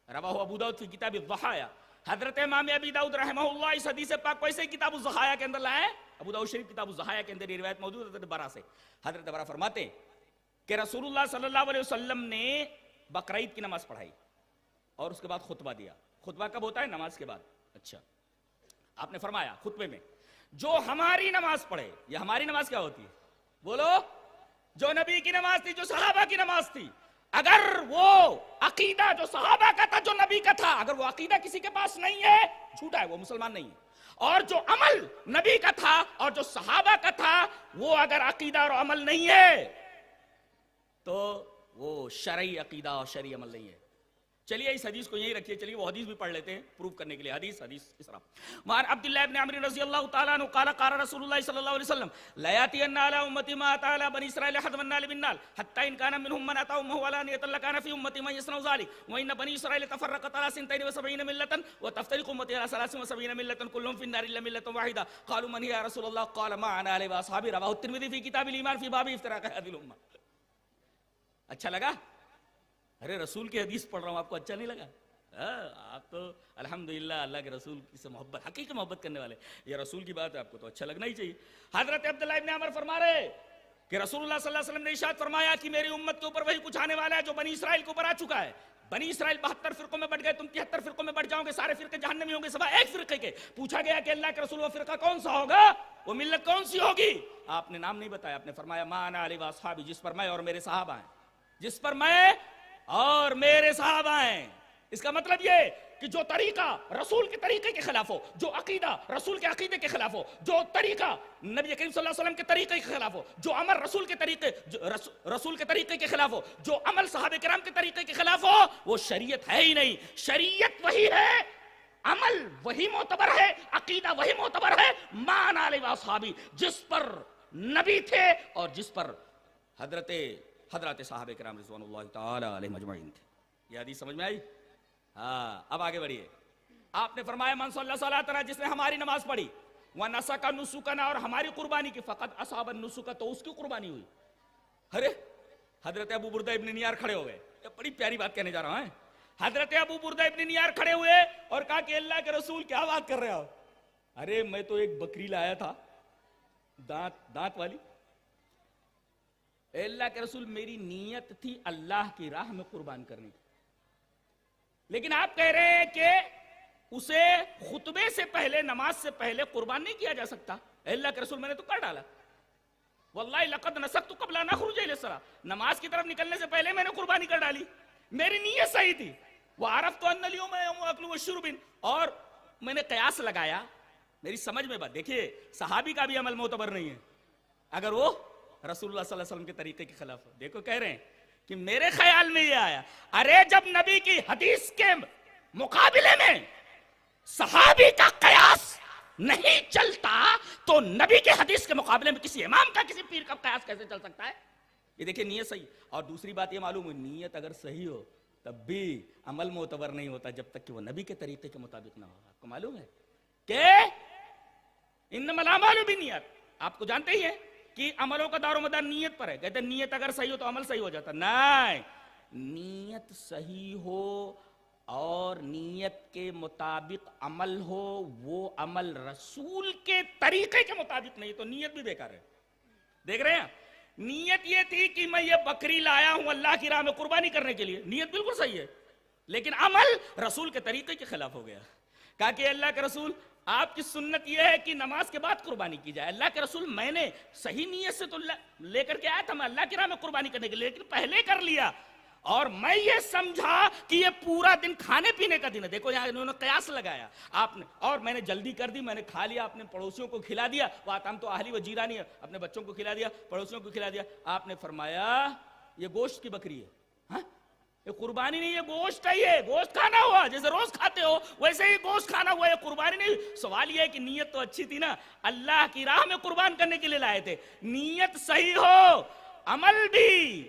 رواه ابو داود في كتاب الضحايا۔ حضرت امام ابی داؤد رحمہ اللہ اس حدیث پاک کو ایسے کتاب الضحایا کے اندر لائے، ابو داؤد شریف کتاب الضحایا کے اندر یہ روایت موجود ہے حضرت برا سے۔ حضرت برا فرماتے کہ رسول اللہ صلی اللہ علیہ وسلم نے بقرعید کی نماز پڑھائی اور اس کے بعد خطبہ دیا۔ خطبہ کب ہوتا ہے؟ نماز کے بعد۔ اچھا، آپ نے فرمایا خطبے میں جو ہماری نماز پڑھے، یہ ہماری نماز کیا ہوتی ہے بولو؟ جو نبی کی نماز تھی، جو صحابہ کی نماز تھی، اگر وہ عقیدہ جو صحابہ کا تھا، جو نبی کا تھا، اگر وہ عقیدہ کسی کے پاس نہیں ہے جھوٹا ہے، وہ مسلمان نہیں ہے۔ اور جو عمل نبی کا تھا اور جو صحابہ کا تھا وہ اگر عقیدہ اور عمل نہیں ہے تو وہ شرعی عقیدہ اور شرعی عمل نہیں ہے. چلیے اس حدیث کو یہی رکھیے, چلیے وہ حدیث بھی پڑھ لیتے ہیں پروف کرنے کے لیے. حدیث اس طرح وعن عبداللہ ابن عمرو رضی اللہ تعالیٰ عنہ قال قال رسول اللہ صلی اللہ علیہ وسلم لا يأتين على امتي ما اتى على بني اسرائيل حد من النال بالنال حتى ان كان منهم من اتى امه علانية لكان في امتي من يصنع ذلك وان بني اسرائيل تفرقت على 72 ملة وتفترق امتي على 73 ملة كلهم في النار الا ملة واحدة قالوا من هي يا رسول الله قال ما انا عليه واصحابي رواه الترمذي في كتاب الايمان في باب افتراق هذه الامة. اچھا لگا؟ ارے رسول کی حدیث پڑھ رہا ہوں, آپ کو اچھا نہیں لگا؟ آپ تو الحمدللہ اللہ کے رسول سے محبت, حقیقی محبت کرنے والے, یہ رسول کی بات ہے, آپ کو تو اچھا لگنا ہی چاہیے. حضرت عبداللہ ابن عمر فرما رہے کہ رسول اللہ صلی اللہ علیہ وسلم نے ارشاد فرمایا کہ میری امت کے اوپر وہی کچھ آنے والا ہے جو بنی اسرائیل کے اوپر آ چکا ہے. بنی اسرائیل 72 فرقوں میں بٹ گئے, تم 73 فرقوں میں بٹ جاؤ گے, سارے فرقے جہنمی ہوں گے سوائے ایک فرقے کے. پوچھا گیا کہ اللہ کے رسول وہ فرقہ کون سا ہوگا, وہ ملت کون سی ہوگی؟ آپ نے نام نہیں بتایا, آپ نے فرمایا ما انا علیہ واصحابی, جس پر میں اور میرے صحابہ ہیں, جس پر میں اور میرے صحابہ ہیں. اس کا مطلب یہ کہ جو طریقہ رسول کے طریقے کے خلاف ہو, جو عقیدہ رسول کے عقیدے کے خلاف ہو, جو طریقہ نبی کریم صلی اللہ علیہ وسلم کے طریقے کے خلاف ہو, جو عمل رسول کے طریقے کے خلاف ہو, جو عمل صحابہ کرام کے طریقے کے خلاف ہو, وہ شریعت ہے ہی نہیں. شریعت وہی ہے, عمل وہی معتبر ہے, عقیدہ وہی معتبر ہے. مان علی واصحابی, جس پر نبی تھے اور جس پر حضرات صحابہ کرام رضوان اللہ تعالی علیہم اجمعین تھے. یہ حدیث سمجھ میں آئی؟ ہاں, اب آگے بڑھیے. آپ نے فرمایا من صلی صلاتنا, جس نے ہماری نماز پڑھی, ونسک نسکنا, اور ہماری قربانی کی, فقط اصاب النسک, تو اس کی قربانی ہوئی. ارے حضرت ابو بردہ ابن نیار کھڑے ہو گئے, بڑی پیاری بات کہنے جا رہا ہوں. حضرت ابو بردہ ابن نیار کھڑے ہوئے اور کہا کہ اللہ کے رسول کیا بات کر رہے ہو؟ ارے میں تو ایک بکری لایا تھا دانت والی. اللہ کے رسول میری نیت تھی اللہ کی راہ میں قربان کرنے کی, لیکن آپ کہہ رہے ہیں کہ اسے خطبے سے پہلے, نماز سے پہلے قربان نہیں کیا جا سکتا. اللہ کے رسول میں نے تو کر ڈالا, واللہ لقد نسکت قبل ان اخرج الى الصلاۃ, نماز کی طرف نکلنے سے پہلے میں نے قربانی کر ڈالی, میری نیت صحیح تھی. وعرفت ان اليوم يوم اكل وشرب, اور میں نے قیاس لگایا. میری سمجھ میں بات دیکھیے, صحابی کا بھی عمل معتبر نہیں ہے اگر وہ رسول اللہ صلی اللہ علیہ وسلم کے طریقے کے خلاف. دیکھو کہہ رہے ہیں کہ میرے خیال میں یہ آیا, ارے جب نبی کی حدیث کے مقابلے میں صحابی کا قیاس نہیں چلتا تو نبی کے حدیث کے مقابلے میں کسی امام کا, کسی پیر کا قیاس کیسے چل سکتا ہے؟ یہ دیکھیں نیت صحیح. اور دوسری بات یہ معلوم ہے, نیت اگر صحیح ہو تب بھی عمل معتبر نہیں ہوتا جب تک کہ وہ نبی کے طریقے کے مطابق نہ ہو. آپ کو معلوم ہے کہ انما الاعمال بالنیات, آپ کو جانتے ہی ہیں کہ عملوں کا دار و مدار نیت پر ہے. کہتے ہیں نیت اگر صحیح ہو تو عمل صحیح ہو جاتا. نہیں, نیت صحیح ہو اور نیت کے مطابق عمل ہو, وہ عمل رسول کے طریقے کے مطابق نہیں تو نیت بھی بیکار ہے. دیکھ رہے ہیں, نیت یہ تھی کہ میں یہ بکری لایا ہوں اللہ کی راہ میں قربانی کرنے کے لیے, نیت بالکل صحیح ہے, لیکن عمل رسول کے طریقے کے خلاف ہو گیا. کہا کہ اللہ کے رسول آپ کی سنت یہ ہے کہ نماز کے بعد قربانی کی جائے. اللہ کے رسول میں نے صحیح نیت سے تو لے کر کے آیا تھا میں اللہ کی راہ میں قربانی کرنے کے لیے, لیکن پہلے کر لیا اور میں یہ سمجھا کہ یہ پورا دن کھانے پینے کا دن ہے. دیکھو یہاں انہوں نے قیاس لگایا آپ نے, اور میں نے جلدی کر دی, میں نے کھا لیا, اپنے پڑوسیوں کو کھلا دیا. واتم تو اہلی و جیرانی, اپنے بچوں کو کھلا دیا, پڑوسیوں کو کھلا دیا. آپ نے فرمایا یہ گوشت کی بکری ہے, ہاں یہ قربانی نہیں, یہ گوشت ہے, یہ گوشت کھانا ہوا, جیسے روز کھاتے ہو ویسے ہی گوشت کھانا ہوا, یہ قربانی نہیں. سوال یہ ہے کہ نیت تو اچھی تھی نا, اللہ کی راہ میں قربان کرنے کے لیے لائے تھے. نیت صحیح ہو, عمل بھی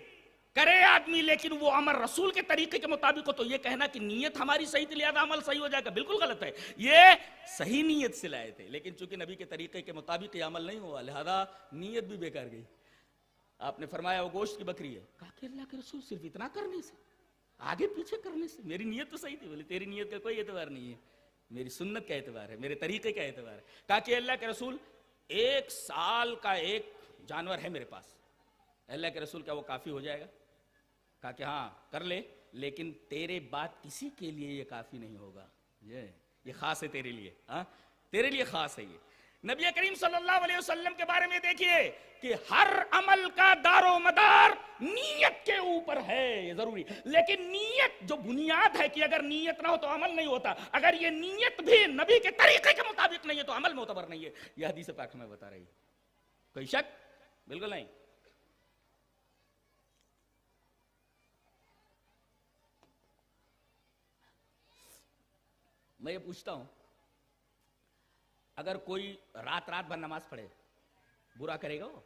کرے آدمی, لیکن وہ عمل رسول کے طریقے کے مطابق ہو, تو یہ کہنا کہ نیت ہماری صحیح تھی لہذا عمل صحیح ہو جائے گا, بالکل غلط ہے. یہ صحیح نیت سے لائے تھے, لیکن چونکہ نبی کے طریقے کے مطابق یہ عمل نہیں ہوا لہذا نیت بھی بیکار گئی. آپ نے فرمایا وہ گوشت کی بکری ہے. کہا کہ اللہ کے رسول صرف اتنا کرنے سے, آگے پیچھے کرنے سے, میری نیت تو صحیح تھی. بولے تیری نیت کا کوئی اعتبار نہیں ہے, میری سنت کا اعتبار ہے, میرے طریقے کا اعتبار ہے. کہا کہ اللہ کے رسول 1 سال کا ایک جانور ہے میرے پاس, اللہ کے رسول کیا وہ کافی ہو جائے گا؟ کہا کہ ہاں کر لے, لیکن تیرے بعد کسی کے لیے یہ کافی نہیں ہوگا, یہ خاص ہے تیرے لیے, ہاں تیرے لیے خاص ہے. یہ نبی کریم صلی اللہ علیہ وسلم کے بارے میں دیکھیے کہ ہر عمل کا دار و مدار نیت کے اوپر ہے, یہ ضروری. لیکن نیت جو بنیاد ہے کہ اگر نیت نہ ہو تو عمل نہیں ہوتا, اگر یہ نیت بھی نبی کے طریقے کے مطابق نہیں ہے تو عمل معتبر نہیں ہے. یہ حدیث پاک میں بتا رہی ہے, کوئی شک بالکل نہیں. میں یہ پوچھتا ہوں اگر کوئی رات رات بھر نماز پڑھے برا کرے گا وہ؟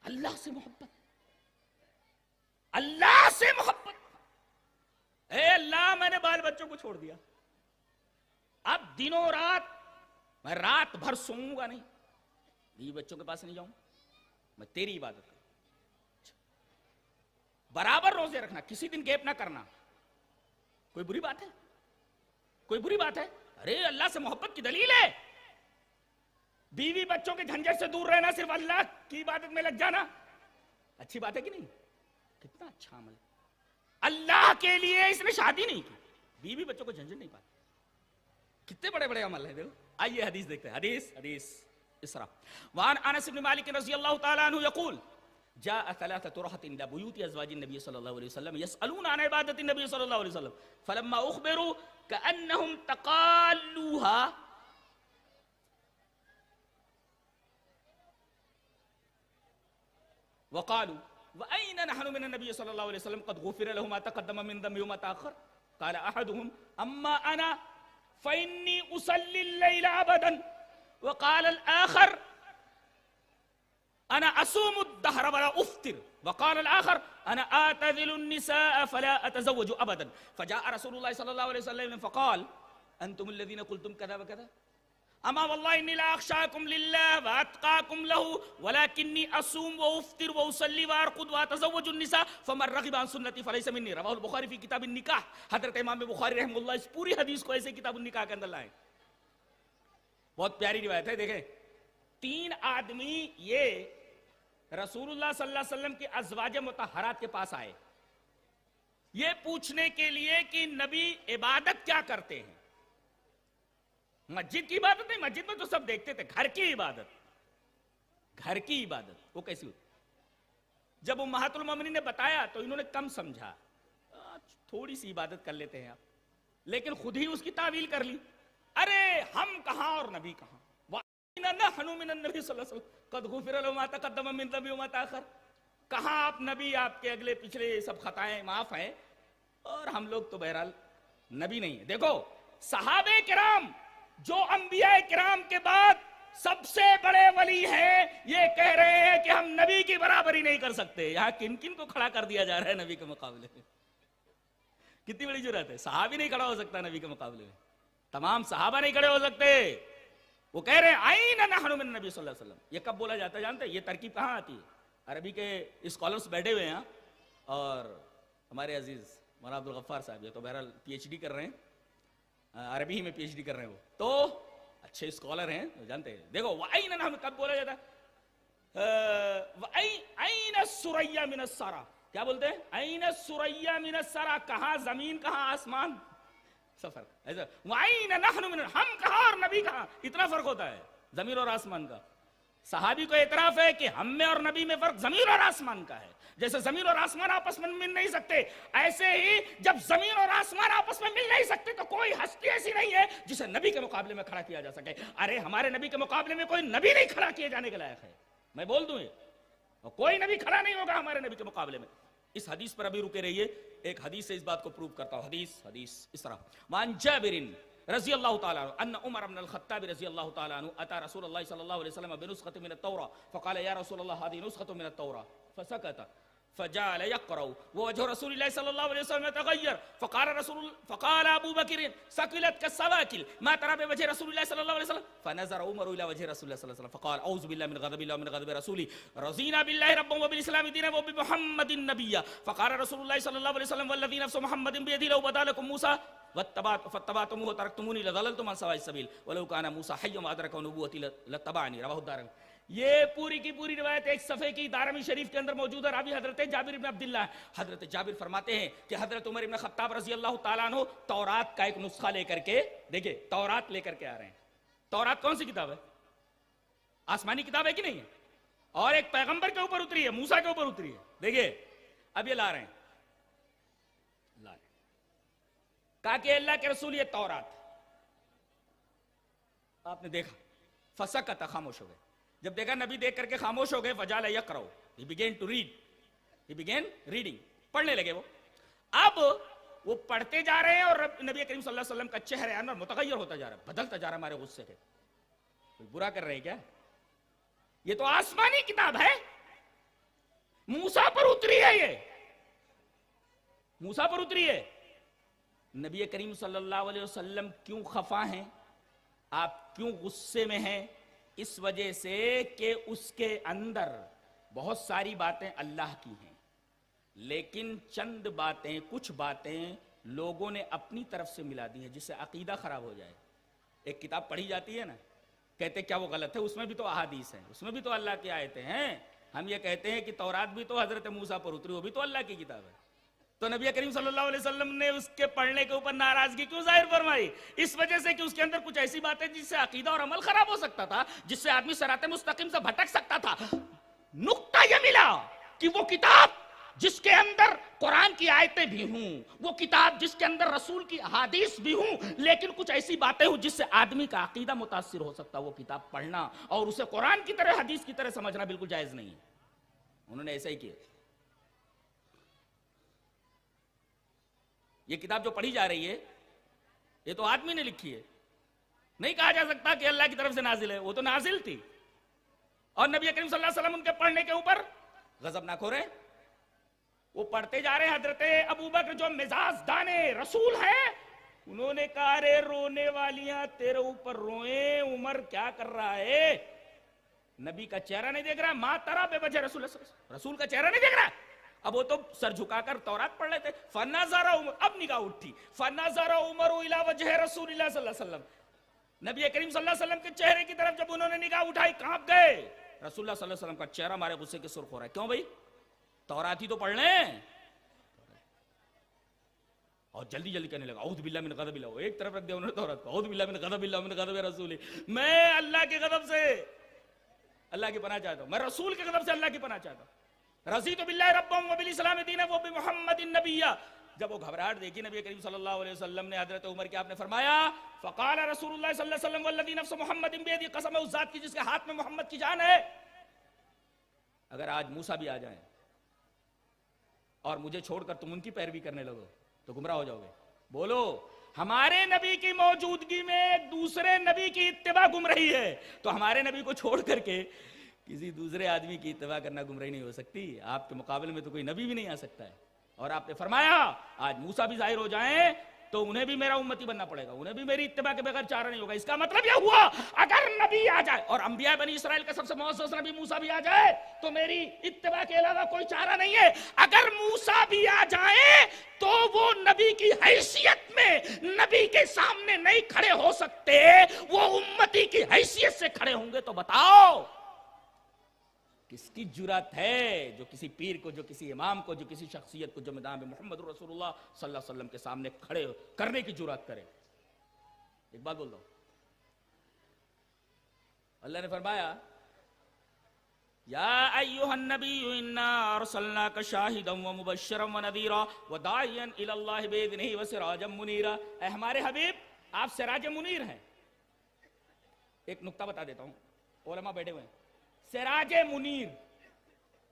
اللہ سے محبت، اللہ سے محبت، اے اللہ میں نے بال بچوں کو چھوڑ دیا، اب دنوں رات میں رات بھر سوؤں گا نہیں، بیوی بچوں کے پاس نہیں جاؤں، میں تیری عبادت کروں، برابر روزے رکھنا، کسی دن گیپ نہ کرنا، کوئی بری بات ہے؟ کوئی بری بات ہے؟ ارے اللہ سے محبت کی دلیل ہے، بیوی بچوں کے جھنجٹ سے دور رہنا، صرف اللہ کی عبادت میں لگ جانا، اچھی بات ہے کہ نہیں؟ کتنا اچھا عمل، اللہ کے لیے اس نے شادی نہیں کی، بیوی بچوں کو جھنجٹ نہیں پاتی، کتنے بڑے بڑے عمل ہیں. دیکھو آئیے حدیث دیکھتے ہیں. حدیث اسراء. وعن انس بن مالک رضی اللہ تعالی عنہ یقول جاء ثلاثة رهط إلى بيوت أزواج النبي صلى الله عليه وسلم يسألون عن عبادة النبي صلى الله عليه وسلم فلما أخبروا كأنهم تقالوها وقالوا وأين نحن من النبي صلى الله عليه وسلم قد غفر له ما تقدم من ذنبه وما تأخر قال أحدهم أما أنا فإني أصلي الليل أبدا وقال الآخر أنا أصوم الدهر ولا أفطر وقال الآخر أنا أعتزل النساء فلا أتزوج أبدا فجاء رسول الله صلى الله عليه وسلم فقال أنتم الذين قلتم كذا وكذا أما والله إني لا أخشاكم لله وأتقاكم له ولكني أصوم وأفطر وأصلي وأرقد وأتزوج النساء فمن رغب عن سنتي فليس مني رواه البخاری فی کتاب النکاح. حضرت امام بخاری رحمہ اللہ اس پوری حدیث کو ایسے کتاب النکاح کے اندر لائے. بہت پیاری روایت ہے. دیکھیں تین آدمی یہ رسول اللہ صلی اللہ علیہ وسلم کی ازواج مطہرات کے پاس آئے یہ پوچھنے کے لیے کہ نبی عبادت کیا کرتے ہیں. مسجد کی عبادت نہیں, مسجد میں تو سب دیکھتے تھے, گھر کی عبادت, گھر کی عبادت وہ کیسی ہوتی. جب امہات المومنین نے بتایا تو انہوں نے کم سمجھا, تھوڑی سی عبادت کر لیتے ہیں آپ, لیکن خود ہی اس کی تعویل کر لی. ارے ہم کہاں اور نبی کہاں, نحن من النبی صلی اللہ علیہ وسلم قد غفر له ما تقدم من ذنبه وما تاخر. کہاں آپ نبی, آپ کے اگلے پچھلے سب خطائیں معاف ہیں, اور ہم لوگ تو بہرحال نبی نہیں ہیں. دیکھو صحابہ کرام جو انبیاء کرام کے بعد سب سے بڑے ولی ہیں, یہ کہہ رہے ہیں کہ ہم نبی کی برابری نہیں کر سکتے. یہاں کن کن کو کھڑا کر دیا جا رہا ہے نبی کے مقابلے میں؟ کتنی بڑی جرات ہے, صحابی نہیں کھڑا ہو سکتا نبی کے مقابلے میں, تمام صحابہ نہیں کھڑے ہو سکتے. وہ کہہ رہے ہیں آئین نحن من نبی صلی اللہ علیہ وسلم. یہ کب بولا جاتا ہے جانتے ہیں؟ یہ ترکیب کہاں آتی ہے؟ عربی کے اسکالرز بیٹھے ہوئے ہیں, اور ہمارے عزیز مولانا عبد الغفار صاحب یہ تو بہرحال پی ایچ ڈی کر رہے ہیں, عربی ہی میں پی ایچ ڈی کر رہے ہیں, وہ تو اچھے اسکالر ہیں, جانتے ہیں. دیکھو وَأَيْنَ نَحْنُ کب بولا جاتا ہے؟ وَأَيْنَ السُّرَيَّ مِنَ السَّرَى, کیا بولتے ہیں؟ أَيْنَ السُّرَيَّ مِنَ السَّرَى, کہاں زمین کہاں آسمان, سفر ایسا. وَأَيْنَ نَحْنُ مِنَ, ہم کہاں اور نبی کہاں, اتنا فرق ہوتا ہے زمین اور آسمان کا. صحابی کو اعتراف ہے کہ ہم میں اور نبی میں فرق زمین اور آسمان کا ہے. جیسے زمین اور آسمان آپس میں مل نہیں سکتے, ایسے ہی جب زمین اور آسمان آپس میں مل نہیں سکتے تو کوئی ہستی ایسی نہیں ہے جسے نبی کے مقابلے میں کھڑا کیا جا سکے. ارے ہمارے نبی کے مقابلے میں کوئی نبی نہیں کھڑا کیے جانے کے لائق ہے, میں بول دوں یہ, کوئی نبی کھڑا نہیں ہوگا ہمارے نبی کے مقابلے میں. اس حدیث پر ابھی رکے رہیے, ایک حدیث سے اس بات کو پروف کرتا ہوں. حدیث اس طرح, وعن جابر رضی اللہ تعالی عنہ ان عمر بن الخطاب رضی اللہ تعالی عنہ اتى رسول اللہ صلی اللہ علیہ وسلم بنسخة من التوراة فقال یا رسول اللہ هذه نسخة من التوراة فسكت فجعل يقرأ ووجه رسول الله صلى الله عليه وسلم يتغير فقال ابو بكر ثقلت كالسواكل ما ترى بوجه رسول الله صلى الله عليه وسلم فنظر عمر الى وجه رسول الله صلى الله عليه وسلم فقال اعوذ بالله من غضب الله ومن غضب رسوله رضينا بالله ربا وبالاسلام دينا وبمحمد نبيا فقال رسول الله صلى الله عليه وسلم والذي نفس محمد بيده لو بدا لكم موسى فاتبعتموه وتركتموني لضللتم عن سواء السبيل ولو كان موسى حيا وادرك نبوتي لاتبعني رواه الدارمي. یہ پوری کی پوری روایت ایک صفحے کی دارمی شریف کے اندر موجود ہے. راوی حضرت جابر بن عبداللہ. حضرت جابر فرماتے ہیں کہ حضرت عمر بن خطاب رضی اللہ تعالیٰ عنہ تورات کا ایک نسخہ لے کر کے, دیکھیں تورات لے کر کے آ رہے ہیں. تورات کون سی کتاب ہے؟ آسمانی کتاب ہے کہ نہیں ہے, اور ایک پیغمبر کے اوپر اتری ہے, موسیٰ کے اوپر اتری ہے. دیکھیں اب یہ لا رہے ہیں, کہا کہ اللہ کے رسول یہ تورات. آپ نے دیکھا, فسکت, خاموش ہو گئے. جب دیکھا نبی دیکھ کر کے خاموش ہو گئے, فجعل یقرأ, he began to read, he began reading, پڑھنے لگے وہ. اب وہ پڑھتے جا رہے ہیں اور نبی کریم صلی اللہ علیہ وسلم کا چہرہ انور متغیر ہوتا جا رہا ہے، بدلتا جا رہا ہے ہمارے غصے کے. کوئی برا کر رہے ہیں کیا؟ یہ تو آسمانی کتاب ہے، موسیٰ پر اتری ہے، یہ موسیٰ پر اتری ہے. نبی کریم صلی اللہ علیہ وسلم کیوں خفا ہیں، آپ کیوں غصے میں ہیں؟ اس وجہ سے کہ اس کے اندر بہت ساری باتیں اللہ کی ہیں، لیکن چند باتیں، کچھ باتیں لوگوں نے اپنی طرف سے ملا دی ہیں جس سے عقیدہ خراب ہو جائے. ایک کتاب پڑھی جاتی ہے نا، کہتے کیا وہ غلط ہے؟ اس میں بھی تو احادیث ہیں، اس میں بھی تو اللہ کی آیتیں ہیں. ہم یہ کہتے ہیں کہ تورات بھی تو حضرت موسیٰ پر اتری، وہ بھی تو اللہ کی کتاب ہے. تو نبی کریم صلی اللہ علیہ وسلم نے اس کے پڑھنے کے اوپر ناراضگی کیوں ظاہر فرمائی؟ اس وجہ سے کہ اس کے اندر کچھ ایسی باتیں جس سے عقیدہ اور عمل خراب ہو سکتا تھا، جس سے آدمی صراط مستقیم سے بھٹک سکتا تھا. نقطہ یہ ملا کہ وہ کتاب جس کے اندر قرآن کی آیتیں بھی ہوں، وہ کتاب جس کے اندر رسول کی احادیث بھی ہوں، لیکن کچھ ایسی باتیں ہوں جس سے آدمی کا عقیدہ متاثر ہو سکتا، وہ کتاب پڑھنا اور اسے قرآن کی طرح حدیث کی طرح سمجھنا بالکل جائز نہیں ہے. انہوں نے ایسا ہی کیا. یہ کتاب جو پڑھی جا رہی ہے یہ تو آدمی نے لکھی ہے، نہیں کہا جا سکتا کہ اللہ کی طرف سے نازل ہے، وہ تو نازل تھی. اور نبی کریم صلی اللہ علیہ وسلم ان کے پڑھنے کے اوپر غضبناک ہو رہے ہیں. وہ پڑھتے جا رہے ہیں. حضرت ابو بکر جو مزاج دانے رسول ہیں، انہوں نے کہا رے رونے والیاں تیرے اوپر روئیں، عمر کیا کر رہا ہے؟ نبی کا چہرہ نہیں دیکھ رہا، ماں ترا بے وجہ رسول کا چہرہ نہیں دیکھ رہا. اب وہ تو سر جھکا کر تورات پڑھ لیتے. فنظر عمر، اب نگاہ اٹھی، فنظر عمر الی وجہ رسول اللہ صلی اللہ علیہ وسلم. نبی کریم صلی اللہ علیہ وسلم کے چہرے کی طرف جب انہوں نے نگاہ اٹھائی کانپ گئے. رسول اللہ صلی اللہ علیہ وسلم کا چہرہ ہمارے غصے کے سرخ ہو رہا ہے. کیوں بھائی؟ تورات ہی تو پڑھ لیں. اور جلدی جلدی کہنے لگا اعوذ باللہ من غضب اللہ. ایک طرف رکھ دیا انہوں نے تورات کو، اعوذ باللہ من غضب اللہ من غضب رسول. میں اللہ کے غضب سے اللہ کی پناہ چاہتا ہوں، میں رسول کے غضب سے اللہ کی پناہ چاہتا ہوں. رضیت باللہ ربا وبالاسلام دینا وبمحمد النبی. جب وہ گھبراہٹ دیکھی نبی کریم صلی اللہ علیہ وسلم نے حضرت عمر کی، آپ نے فرمایا فقال رسول اللہ صلی اللہ علیہ وسلم والذی نفس محمد بیدی، قسم ہے اس ذات کی جس کے ہاتھ میں محمد کی جان ہے، اگر آج موسیٰ بھی آ جائیں اور مجھے چھوڑ کر تم ان کی پیروی کرنے لگو تو گمراہ ہو جاؤ گے. بولو، ہمارے نبی کی موجودگی میں ایک دوسرے نبی کی اتباع گمراہی ہے، تو ہمارے نبی کو چھوڑ کر کے کسی دوسرے آدمی کی اتباع کرنا گمراہی نہیں ہو سکتی. آپ کے مقابلے میں تو کوئی نبی بھی نہیں آ سکتا ہے. اور آپ نے فرمایا آج موسیٰ بھی ظاہر ہو جائیں تو انہیں بھی میرا امتی بننا پڑے گا، انہیں بھی میری اتباع کے بغیر چارہ نہیں ہوگا. اس کا مطلب یہ ہوا اگر نبی آ جائے اور انبیاء بنی اسرائیل کا سب سے معزز نبی موسیٰ بھی آ جائے تو میری اتباع کے علاوہ کوئی چارہ نہیں ہے. اگر موسیٰ بھی آ جائیں تو وہ نبی کی حیثیت میں نبی کے سامنے نہیں کھڑے ہو سکتے، وہ امتی کی حیثیت سے کھڑے ہوں گے. تو بتاؤ کس کی جرات ہے جو کسی پیر کو، جو کسی امام کو، جو کسی شخصیت کو جو میدان میں محمد رسول اللہ صلی اللہ علیہ وسلم کے سامنے کھڑے کرنے کی جرات کرے؟ ایک بات بول دو، اللہ نے فرمایا یا ایھا النبی انا ارسلناک شاہدا ومبشرا ونذیرا وداعیا الی اللہ باذنہ وسراجا منیرا. اے ہمارے حبیب، آپ سراج منیر ہیں. ایک نقطہ بتا دیتا ہوں، علماء بیٹھے ہوئے ہیں. سراج منیر،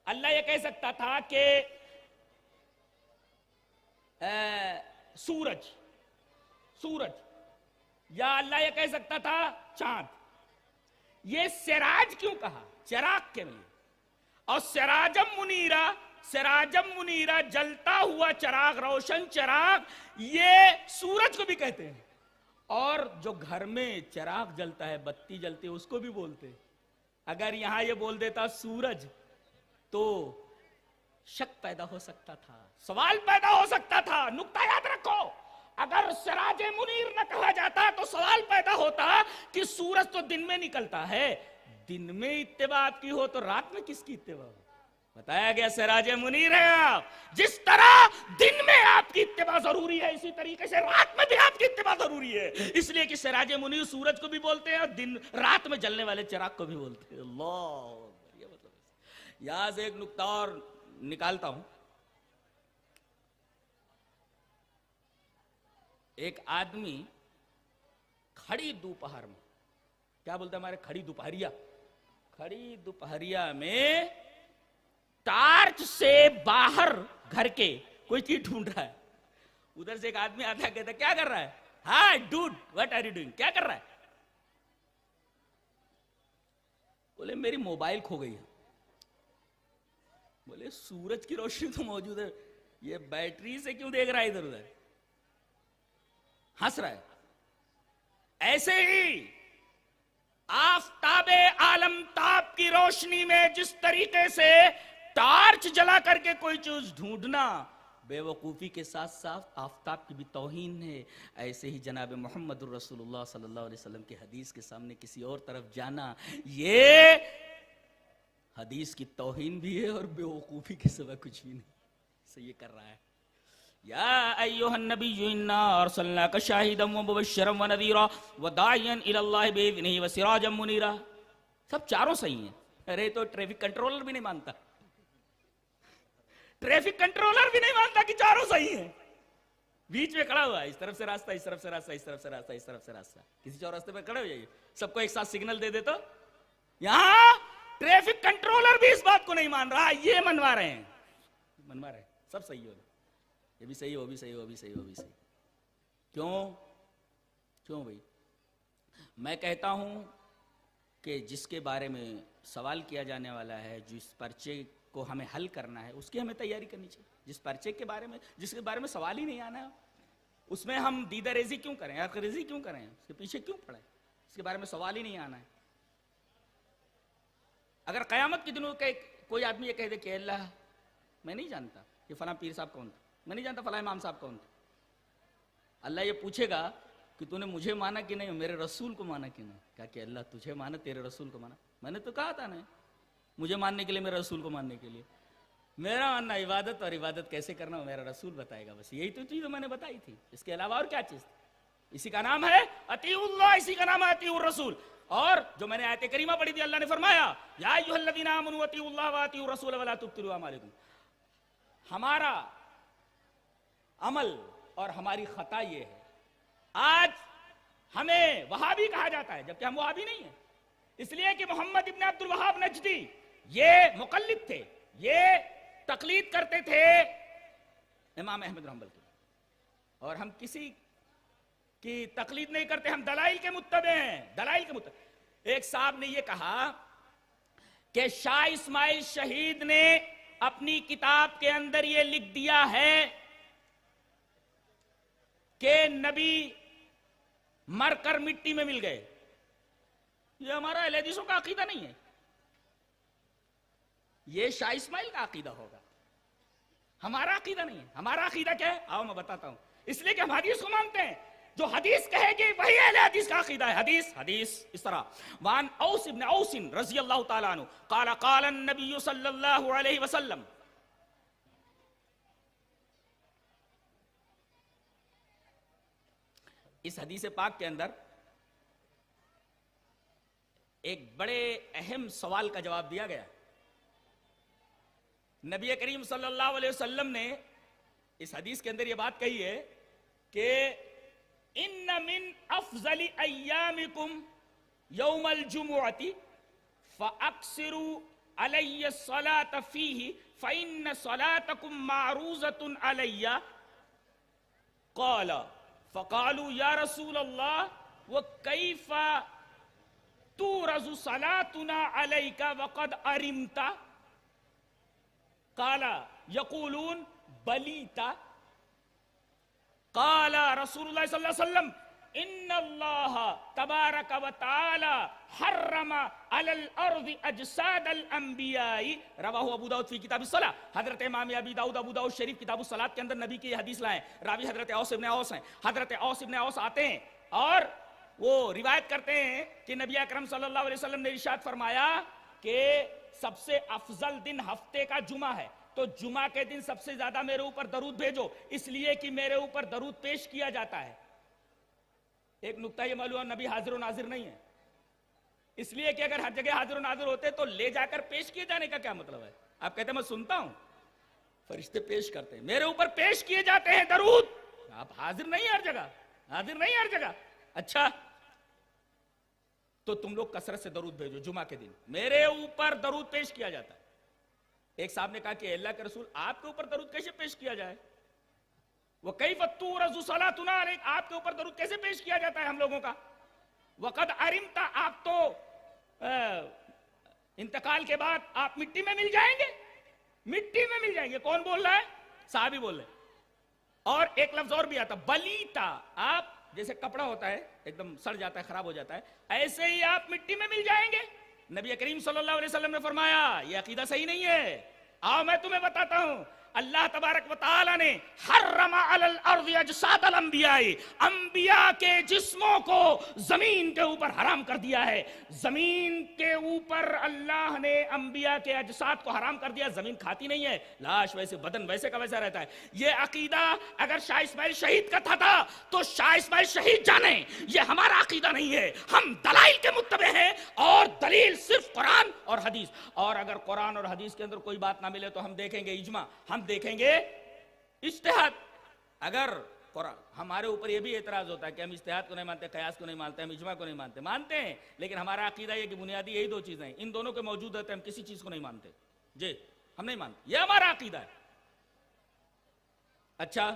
اللہ یہ کہہ سکتا تھا کہ سورج، یا اللہ یہ کہہ سکتا تھا چاند. یہ سراج کیوں کہا؟ چراغ کے لیے. اور سراجم منیرا جلتا ہوا چراغ، روشن چراغ، یہ سورج کو بھی کہتے ہیں. اور جو گھر میں چراغ جلتا ہے، بتی جلتی ہے، اس کو بھی بولتے ہیں. اگر یہاں یہ بول دیتا سورج تو شک پیدا ہو سکتا تھا، سوال پیدا ہو سکتا تھا. نقطہ یاد رکھو، اگر سراج منیر نہ کہا جاتا تو سوال پیدا ہوتا کہ سورج تو دن میں نکلتا ہے، دن میں اتباع آپ کی ہو تو رات میں کس کی اتباع ہو؟ بتایا گیا سراج منیر ہے آپ. جس طرح دن میں آپ کی اتباع ضروری ہے، اسی طریقے سے رات میں بھی آپ کی اتباع ضروری ہے. اس لیے کہ سراج منیر سورج کو بھی بولتے ہیں اور دن رات میں جلنے والے چراغ کو بھی بولتے ہیں. اللہ، یہ مطلب ہے. یہاں سے ایک نقطہ اور نکالتا ہوں. ایک آدمی کھڑی دوپہر میں، کیا بولتا ہے ہمارے، کھڑی دوپہریا میں ٹارچ سے باہر گھر کے کوئی چیز ڈھونڈ رہا ہے. ادھر سے ایک آدمی آتا کہتا کیا کر رہا ہے؟ Hi dude what are you doing? کیا کر رہا ہے؟ بولے میری موبائل کھو گئی ہے. بولے سورج کی روشنی تو موجود ہے, یہ بیٹری سے کیوں دیکھ رہا ہے ادھر ادھر؟ ہنس رہا ہے. ایسے ہی آفتاب عالم تاب کی روشنی میں جس طریقے سے ٹارچ جلا کر کے کوئی چیز ڈھونڈنا بے وقوفی کے ساتھ ساتھ آفتاب کی بھی توہین ہے, ایسے ہی جناب محمد الرسول اللہ صلی اللہ علیہ وسلم کی حدیث کے سامنے کسی اور طرف جانا یہ حدیث کی توہین بھی ہے اور بے وقوفی کے سوا کچھ بھی نہیں. سے یہ کر رہا ہے. یا ایھا النبی انا ارسلناک شاہدا ومبشرا ونذیرا وداعیا الی اللہ باذنہ وسراجا منیرا. سب چاروں صحیح ہیں. ارے تو ٹریفک کنٹرولر بھی نہیں مانتا, ٹریفک کنٹرولر بھی نہیں مانتا کہ چاروں صحیح ہیں. بیچ میں کھڑا ہوا ہے, اس طرف سے راستہ, اس طرف سے راستہ, اس طرف سے راستہ, اس طرف سے راستہ. کسی چوراستے پہ کھڑے ہو جائیے, سب کو ایک ساتھ سگنل دے دے تو. یہاں ٹریفک کنٹرولر بھی اس بات کو نہیں مان رہا, یہ منوا رہے ہیں, منوا رہے ہیں. سب صحیح ہو, یہ بھی صحیح, وہ بھی صحیح, وہ بھی صحیح, وہ بھی صحیح. کیوں بھائی؟ میں کہتا ہوں کہ جس کے بارے میں سوال کیا جانے والا ہے, جس پرچے کو ہمیں حل کرنا ہے, اس کی ہمیں تیاری کرنی چاہیے. جس پرچے کے بارے میں, جس کے بارے میں سوال ہی نہیں آنا, اس میں ہم دیدہ ریزی کیوں کریں, عرق ریزی کیوں کریں, اس کے پیچھے کیوں پڑیں؟ اس کے بارے میں سوال ہی نہیں آنا ہے. اگر قیامت کے دنوں کے کوئی آدمی یہ کہہ دے کہ اللہ میں نہیں جانتا کہ فلاں پیر صاحب کون تھا, میں نہیں جانتا فلاں امام صاحب کون تھا, اللہ یہ پوچھے گا کہ تو نے مجھے مانا کہ نہیں, میرے رسول کو مانا کہ نہیں؟ کہا کہ اللہ تجھے مانا, تیرے رسول کو مانا. میں نے تو کہا تھا نا مجھے ماننے کے لیے, میرے رسول کو ماننے کے لیے. میرا ماننا عبادت, اور عبادت کیسے کرنا وہ میرا رسول بتائے گا. بس یہی تو چیز میں نے بتائی تھی, اس کے علاوہ اور کیا چیز تھی؟ اسی کا نام ہے اطیعوا اللہ, اسی کا نام ہے اطیعوا الرسول. اور جو میں نے آیت کریمہ پڑھی تھی, اللہ نے فرمایا یا ایھا الذین آمنوا اطیعوا اللہ واطیعوا الرسول ولا تبطلوا اعمالکم. ہمارا عمل اور ہماری خطا یہ ہے, آج ہمیں وہابی کہا جاتا ہے جبکہ ہم وہابی نہیں ہیں. اس لیے کہ محمد ابن عبد الوہاب نجدی یہ مقلد تھے, یہ تقلید کرتے تھے امام احمد بن حنبل کی, اور ہم کسی کی تقلید نہیں کرتے, ہم دلائل کے متبع ہیں, دلائل کے متبع. ایک صاحب نے یہ کہا کہ شاہ اسماعیل شہید نے اپنی کتاب کے اندر یہ لکھ دیا ہے کہ نبی مر کر مٹی میں مل گئے. یہ ہمارا اہل حدیثوں کا عقیدہ نہیں ہے, یہ شاہ اسماعیل کا عقیدہ ہوگا, ہمارا عقیدہ نہیں ہے. ہمارا عقیدہ کیا ہے آؤ میں بتاتا ہوں. اس لیے کہ ہم حدیث کو مانتے ہیں, جو حدیث کہے گی وہی اہل حدیث کا عقیدہ ہے. حدیث اس طرح وان اوس ابن اوس رضی اللہ تعالیٰ عنہ قال قال النبی صلی اللہ علیہ وسلم, اس حدیث پاک کے اندر ایک بڑے اہم سوال کا جواب دیا گیا. نبی کریم صلی اللہ علیہ وسلم نے اس حدیث کے اندر یہ بات کہی ہے کہ ان من افضل ایامکم یوم الجمعۃ فاکثروا علی الصلاۃ فیہ فإن صلاتکم معروضۃ علی. قال فقالوا یا رسول اللہ وکیف تورز صلاتنا علیک وقد ارمت؟ قال یقولون بلیت. قال رسول اللہ صلی اللہ علیہ وسلم ان اللہ تبارک و تعالی حرم علی الارض اجساد الانبیاء. رواہ ابو داؤد فی کتاب الصلاۃ. حضرت امام ابو داؤد شریف کتاب الصلاۃ کے اندر نبی کی یہ حدیث لائے, راوی حضرت اوس ابن اوس ہیں. حضرت اوس ابن اوس آتے ہیں اور وہ روایت کرتے ہیں کہ نبی اکرم صلی اللہ علیہ وسلم نے ارشاد فرمایا کہ سب سے افضل دن ہفتے کا جمعہ ہے, تو جمعہ کے دن سب سے زیادہ میرے اوپر درود بھیجو, اس لیے کہ میرے اوپر درود پیش کیا جاتا ہے. ایک نقطہ یہ معلوم, نبی حاضر و ناظر نہیں ہے, اس لیے کہ اگر ہر جگہ حاضر و ناظر ہوتے تو لے جا کر پیش کیے جانے کا کیا مطلب ہے؟ آپ کہتے ہیں میں سنتا ہوں, فرشتے پیش کرتے ہیں, میرے اوپر پیش کیے جاتے ہیں درود. آپ حاضر نہیں ہر جگہ, حاضر نہیں ہر جگہ. اچھا تو تم لوگ کثرت سے درود بھیجو, جمعہ کے دن میرے اوپر درود پیش کیا جاتا ہے. ایک صاحب نے کہا کہ اللہ کے رسول آپ کے اوپر درود کیسے پیش کیا جائے؟ وَكَيْفَ تُورَزُ صَلَاتُنَا عَلَيْكَ، آپ کے اوپر درود کیسے پیش کیا جاتا ہے ہم لوگوں کا. وَقَدْ عَرِمْتَ، آپ تو انتقال کے بعد آپ مٹی میں مل جائیں گے، مٹی میں مل جائیں گے. کون بول رہا ہے؟ صحابی بول رہے ہیں. اور ایک لفظ اور بھی آتا بلیتا، آپ جیسے کپڑا ہوتا ہے ایک دم سڑ جاتا ہے، خراب ہو جاتا ہے، ایسے ہی آپ مٹی میں مل جائیں گے. نبی کریم صلی اللہ علیہ وسلم نے فرمایا یہ عقیدہ صحیح نہیں ہے. آؤ میں تمہیں بتاتا ہوں. اللہ تبارک و تعالی نے حرم علی الارض اجساد الانبیاء، انبیاء کے جسموں کو زمین کے اوپر حرام کر دیا ہے. زمین کے اوپر اللہ نے انبیاء کے اجساد کو حرام کر دیا. زمین کھاتی نہیں ہے، لاش ویسے، بدن ویسے کا ویسا رہتا ہے. یہ عقیدہ اگر شاہ اسماعیل شہید کا تھا تو شاہ اسماعیل شہید جانے، یہ ہمارا عقیدہ نہیں ہے. ہم دلائل کے متبع ہیں، اور دلیل صرف قرآن اور حدیث. اور اگر قرآن اور حدیث کے اندر کوئی بات نہ ملے تو ہم دیکھیں گے اجماع، ہم دیکھیں گے اجتہاد. اگر قرآن، ہمارے اوپر یہ بھی اعتراض ہوتا ہے کہ ہم اجتہاد کو نہیں مانتے، قیاس کو نہیں مانتے، ہم اجماع کو نہیں مانتے. مانتے ہیں، لیکن ہمارا عقیدہ یہ کہ بنیادی یہی دو چیزیں ہیں، ان دونوں کے موجود رہتے ہیں ہم کسی چیز کو نہیں مانتے. جی ہم نہیں مانتے، یہ ہمارا عقیدہ ہے. اچھا،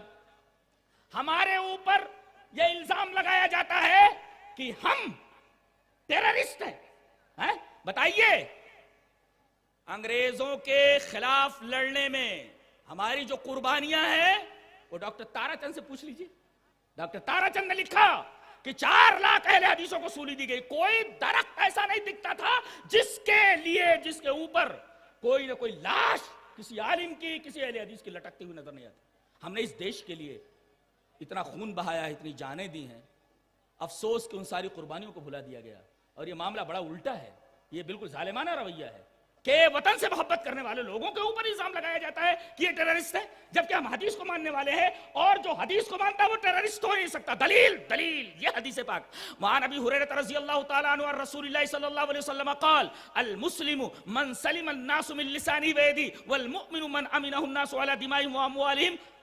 ہمارے اوپر یہ الزام لگایا جاتا ہے کہ ہم ٹیررسٹ ہیں. بتائیے، انگریزوں کے خلاف لڑنے میں ہماری جو قربانیاں ہیں وہ ڈاکٹر تارا چند سے پوچھ لیجیے. ڈاکٹر تارا چند نے لکھا کہ 4 لاکھ اہل حدیثوں کو سولی دی گئی. کوئی درخت ایسا نہیں دکھتا تھا جس کے اوپر کوئی نہ کوئی لاش کسی عالم کی، کسی اہل حدیث کی لٹکتی ہوئی نظر نہیں آتی. ہم نے اس دیش کے لیے اتنا خون بہایا ہے، اتنی جانیں دی ہیں. افسوس کہ ان ساری قربانیوں کو بھلا دیا گیا. اور یہ معاملہ بڑا الٹا ہے، یہ بالکل ظالمانہ رویہ ہے کہ وطن سے محبت کرنے والے لوگوں کے اوپر الزام لگایا جاتا ہے کہ یہ ٹیررسٹ ہے، جبکہ ہم حدیث کو ماننے والے ہیں، اور جو حدیث کو مانتا ہے وہ ٹیررسٹ ہو نہیں سکتا. دلیل یہ حدیث پاک. وعن ابی ہریرہ رضی اللہ تعالی عنہ عن رسول اللہ صلی اللہ علیہ وسلم قال المسلم من سلم الناس من لسانه ويده والمؤمن من امنه الناس على دمائهم واموالهم.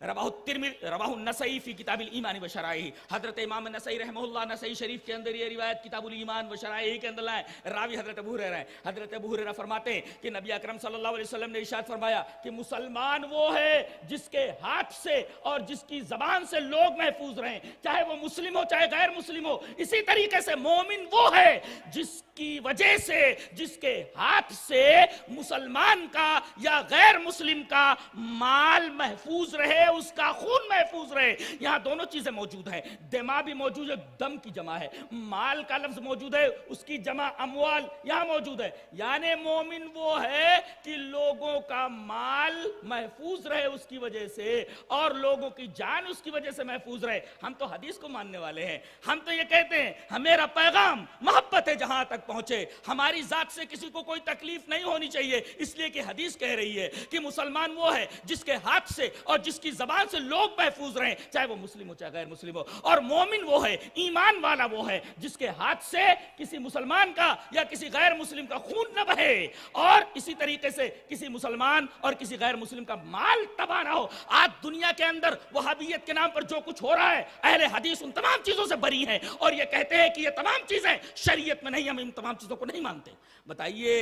رواہ النسائی فی کتاب الایمان و شرائعہ. حضرت امام نسائی رحمہ اللہ نسائی شریف کے اندر یہ روایت کتاب الایمان و شرائعہ کے اندر لائے. راوی حضرت ابو ہریرہ ہیں. حضرت ابو ہریرہ فرماتے ہیں کہ نبی اکرم صلی اللہ علیہ وسلم نے ارشاد فرمایا کہ مسلمان وہ ہے جس کے ہاتھ سے اور جس کی زبان سے لوگ محفوظ رہیں، چاہے وہ مسلم ہو چاہے غیر مسلم ہو. اسی طریقے سے مومن وہ ہے جس کی وجہ سے، جس کے ہاتھ سے مسلمان کا یا غیر مسلم کا مال محفوظ رہے، اس کا خون محفوظ رہے. یہاں دونوں چیزیں موجود ہیں. دماء بھی موجود ہے، دم کی جمع ہے. مال کا لفظ موجود ہے، اس کی جمع اموال یہاں موجود ہے. یعنی مومن وہ ہے کہ لوگوں کا مال محفوظ رہے اس کی وجہ سے، اور لوگوں کی جان اس کی وجہ سے محفوظ رہے. ہم تو حدیث کو ماننے والے ہیں. ہم تو یہ کہتے ہیں میرا پیغام محبت ہے جہاں تک پہنچے، ہماری ذات سے کسی کو کوئی تکلیف نہیں ہونی چاہیے. اس لیے کہ حدیث کہہ رہی ہے کہ مسلمان وہ ہے جس کے ہاتھ سے اور جس کی زبان سے لوگ محفوظ رہیں، چاہے وہ مسلم ہو چاہے غیر مسلم ہو. اور مومن وہ ہے، ایمان والا وہ ہے جس کے ہاتھ سے کسی مسلمان کا یا کسی غیر مسلم کا خون نہ بہے، اور اسی طریقے سے کسی مسلمان اور کسی غیر مسلم کا مال تباہ نہ ہو. آج دنیا کے اندر وہابیت کے نام پر جو کچھ ہو رہا ہے، اہل حدیث ان تمام چیزوں سے بری ہیں، اور یہ کہتے ہیں کہ یہ تمام چیزیں شریعت میں نہیں، ہم ان تمام چیزوں کو نہیں مانتے. بتائیے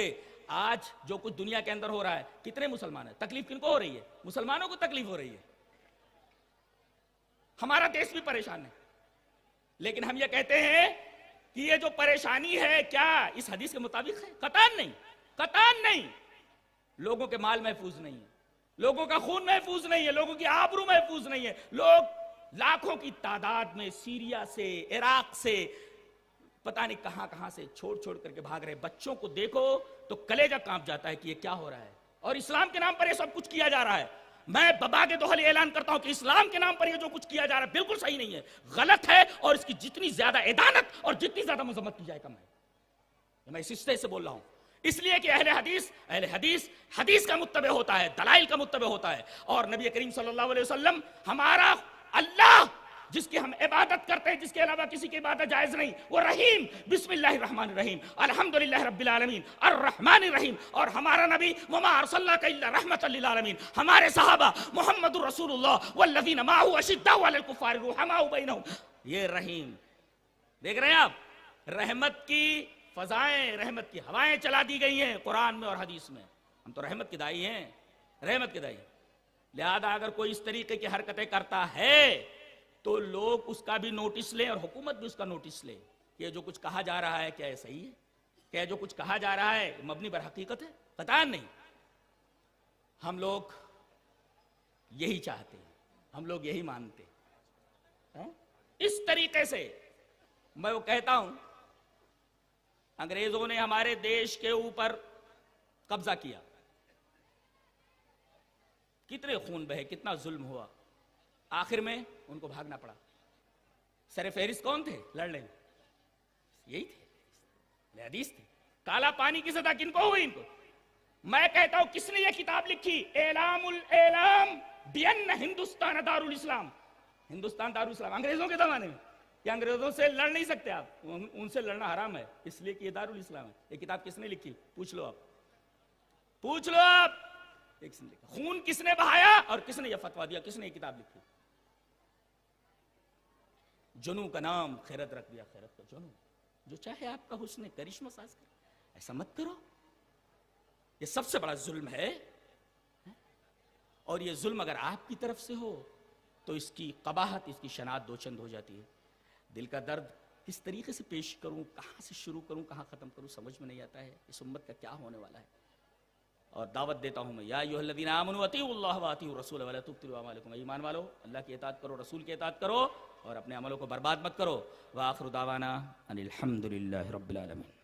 آج جو کچھ دنیا کے اندر ہو رہا ہے، کتنے مسلمان ہیں؟ تکلیف کن کو ہو رہی ہے؟ مسلمانوں کو تکلیف ہو رہی ہے. ہمارا دیش بھی پریشان ہے، لیکن ہم یہ کہتے ہیں کہ یہ جو پریشانی ہے کیا اس حدیث کے مطابق ہے؟ قطعاً نہیں، قطعاً نہیں. لوگوں کے مال محفوظ نہیں ہے، لوگوں کا خون محفوظ نہیں ہے، لوگوں کی آبرو محفوظ نہیں ہے. لوگ لاکھوں کی تعداد میں سیریا سے، عراق سے، پتہ نہیں کہاں کہاں سے چھوڑ کر کے بھاگ رہے. بچوں کو دیکھو تو کلیجہ کانپ جاتا ہے کہ یہ کیا ہو رہا ہے، اور اسلام کے نام پر یہ سب کچھ کیا جا رہا ہے. میں بباغ دوحل اعلان کرتا ہوں کہ اسلام کے نام پر یہ جو کچھ کیا جا رہا ہے بالکل صحیح نہیں ہے، غلط ہے، اور اس کی جتنی زیادہ ادانت اور جتنی زیادہ مذمت کی جائے کم ہے. میں اس سلسلے سے بول رہا ہوں، اس لیے کہ اہل حدیث حدیث کا متبع ہوتا ہے، دلائل کا متبع ہوتا ہے. اور نبی کریم صلی اللہ علیہ وسلم ہمارا اللہ جس کی ہم عبادت کرتے ہیں، جس کے علاوہ کسی کی عبادت جائز نہیں، وہ رحیم، بسم اللہ الرحمن الرحیم، الحمدللہ رب العالمین، الرحمن الرحیم. اور ہمارا نبی وما ارسلناک الا رحمۃ للعالمین. ہمارے صحابہ محمد رسول اللہ والذین معہ اشداء علی الکفار رحماء بینہم. یہ رحیم، دیکھ رہے ہیں آپ، رحمت کی فضائیں، رحمت کی ہوائیں چلا دی گئی ہیں قرآن میں اور حدیث میں. ہم تو رحمت کے دائی ہیں، رحمت کے دائی. لہذا اگر کوئی اس طریقے کی حرکتیں کرتا ہے تو لوگ اس کا بھی نوٹس لیں اور حکومت بھی اس کا نوٹس لے کہ جو کچھ کہا جا رہا ہے کیا یہ صحیح ہے، کیا جو کچھ کہا جا رہا ہے مبنی بر حقیقت ہے، قطعاً نہیں۔ ہم لوگ یہی چاہتے ہیں، ہم لوگ یہی مانتے ہیں۔ اس طریقے سے میں وہ کہتا ہوں انگریزوں نے ہمارے دیش کے اوپر قبضہ کیا، کتنے خون بہے، کتنا ظلم ہوا، آخر میں ان کو بھاگنا پڑا۔ سر فہرست کون تھے لڑنے میں؟ یہی تھے، حدیث تھے۔ کالا پانی کی سزا کن کو ہوئی؟ ان کو۔ میں کہتا ہوں کس نے یہ کتاب لکھی؟ اعلام الاعلام بین ہندوستان دارالاسلام، ہندوستان دارالاسلام، انگریزوں کے زمانے میں۔ کہ انگریزوں سے لڑ نہیں سکتے آپ، ان سے لڑنا حرام ہے، اس لیے کہ یہ دارالاسلام ہے۔ یہ کتاب کس نے لکھی؟ پوچھ لو آپ، پوچھ لو آپ، ایک نے لکھا۔ خون کس نے بہایا اور کس نے یہ فتویٰ دیا؟ کس نے یہ کتاب لکھی؟ جنوں کا نام خیرت رکھ دیا، خیرت کا جنوں، جو چاہے آپ کا حسن کرشمہ ساز کرے، ایسا مت کرو، یہ سب سے بڑا ظلم ہے۔ اور یہ ظلم اگر آپ کی طرف سے ہو تو اس کی قباحت، اس کی شناعت دو چند ہو جاتی ہے۔ دل کا درد کس طریقے سے پیش کروں، کہاں سے شروع کروں، کہاں ختم کروں، سمجھ میں نہیں آتا ہے اس امت کا کیا ہونے والا ہے۔ اور دعوت دیتا ہوں میں، یا ایھا الذین آمنوا اطیعوا اللہ واطیعوا الرسول ولا تبطلوا اعمالکم، ایمان والو اللہ کی اطاعت کرو، رسول کی اطاعت کرو اور اپنے عملوں کو برباد مت کرو۔ وآخر دعوانا ان الحمد للہ رب العالمین۔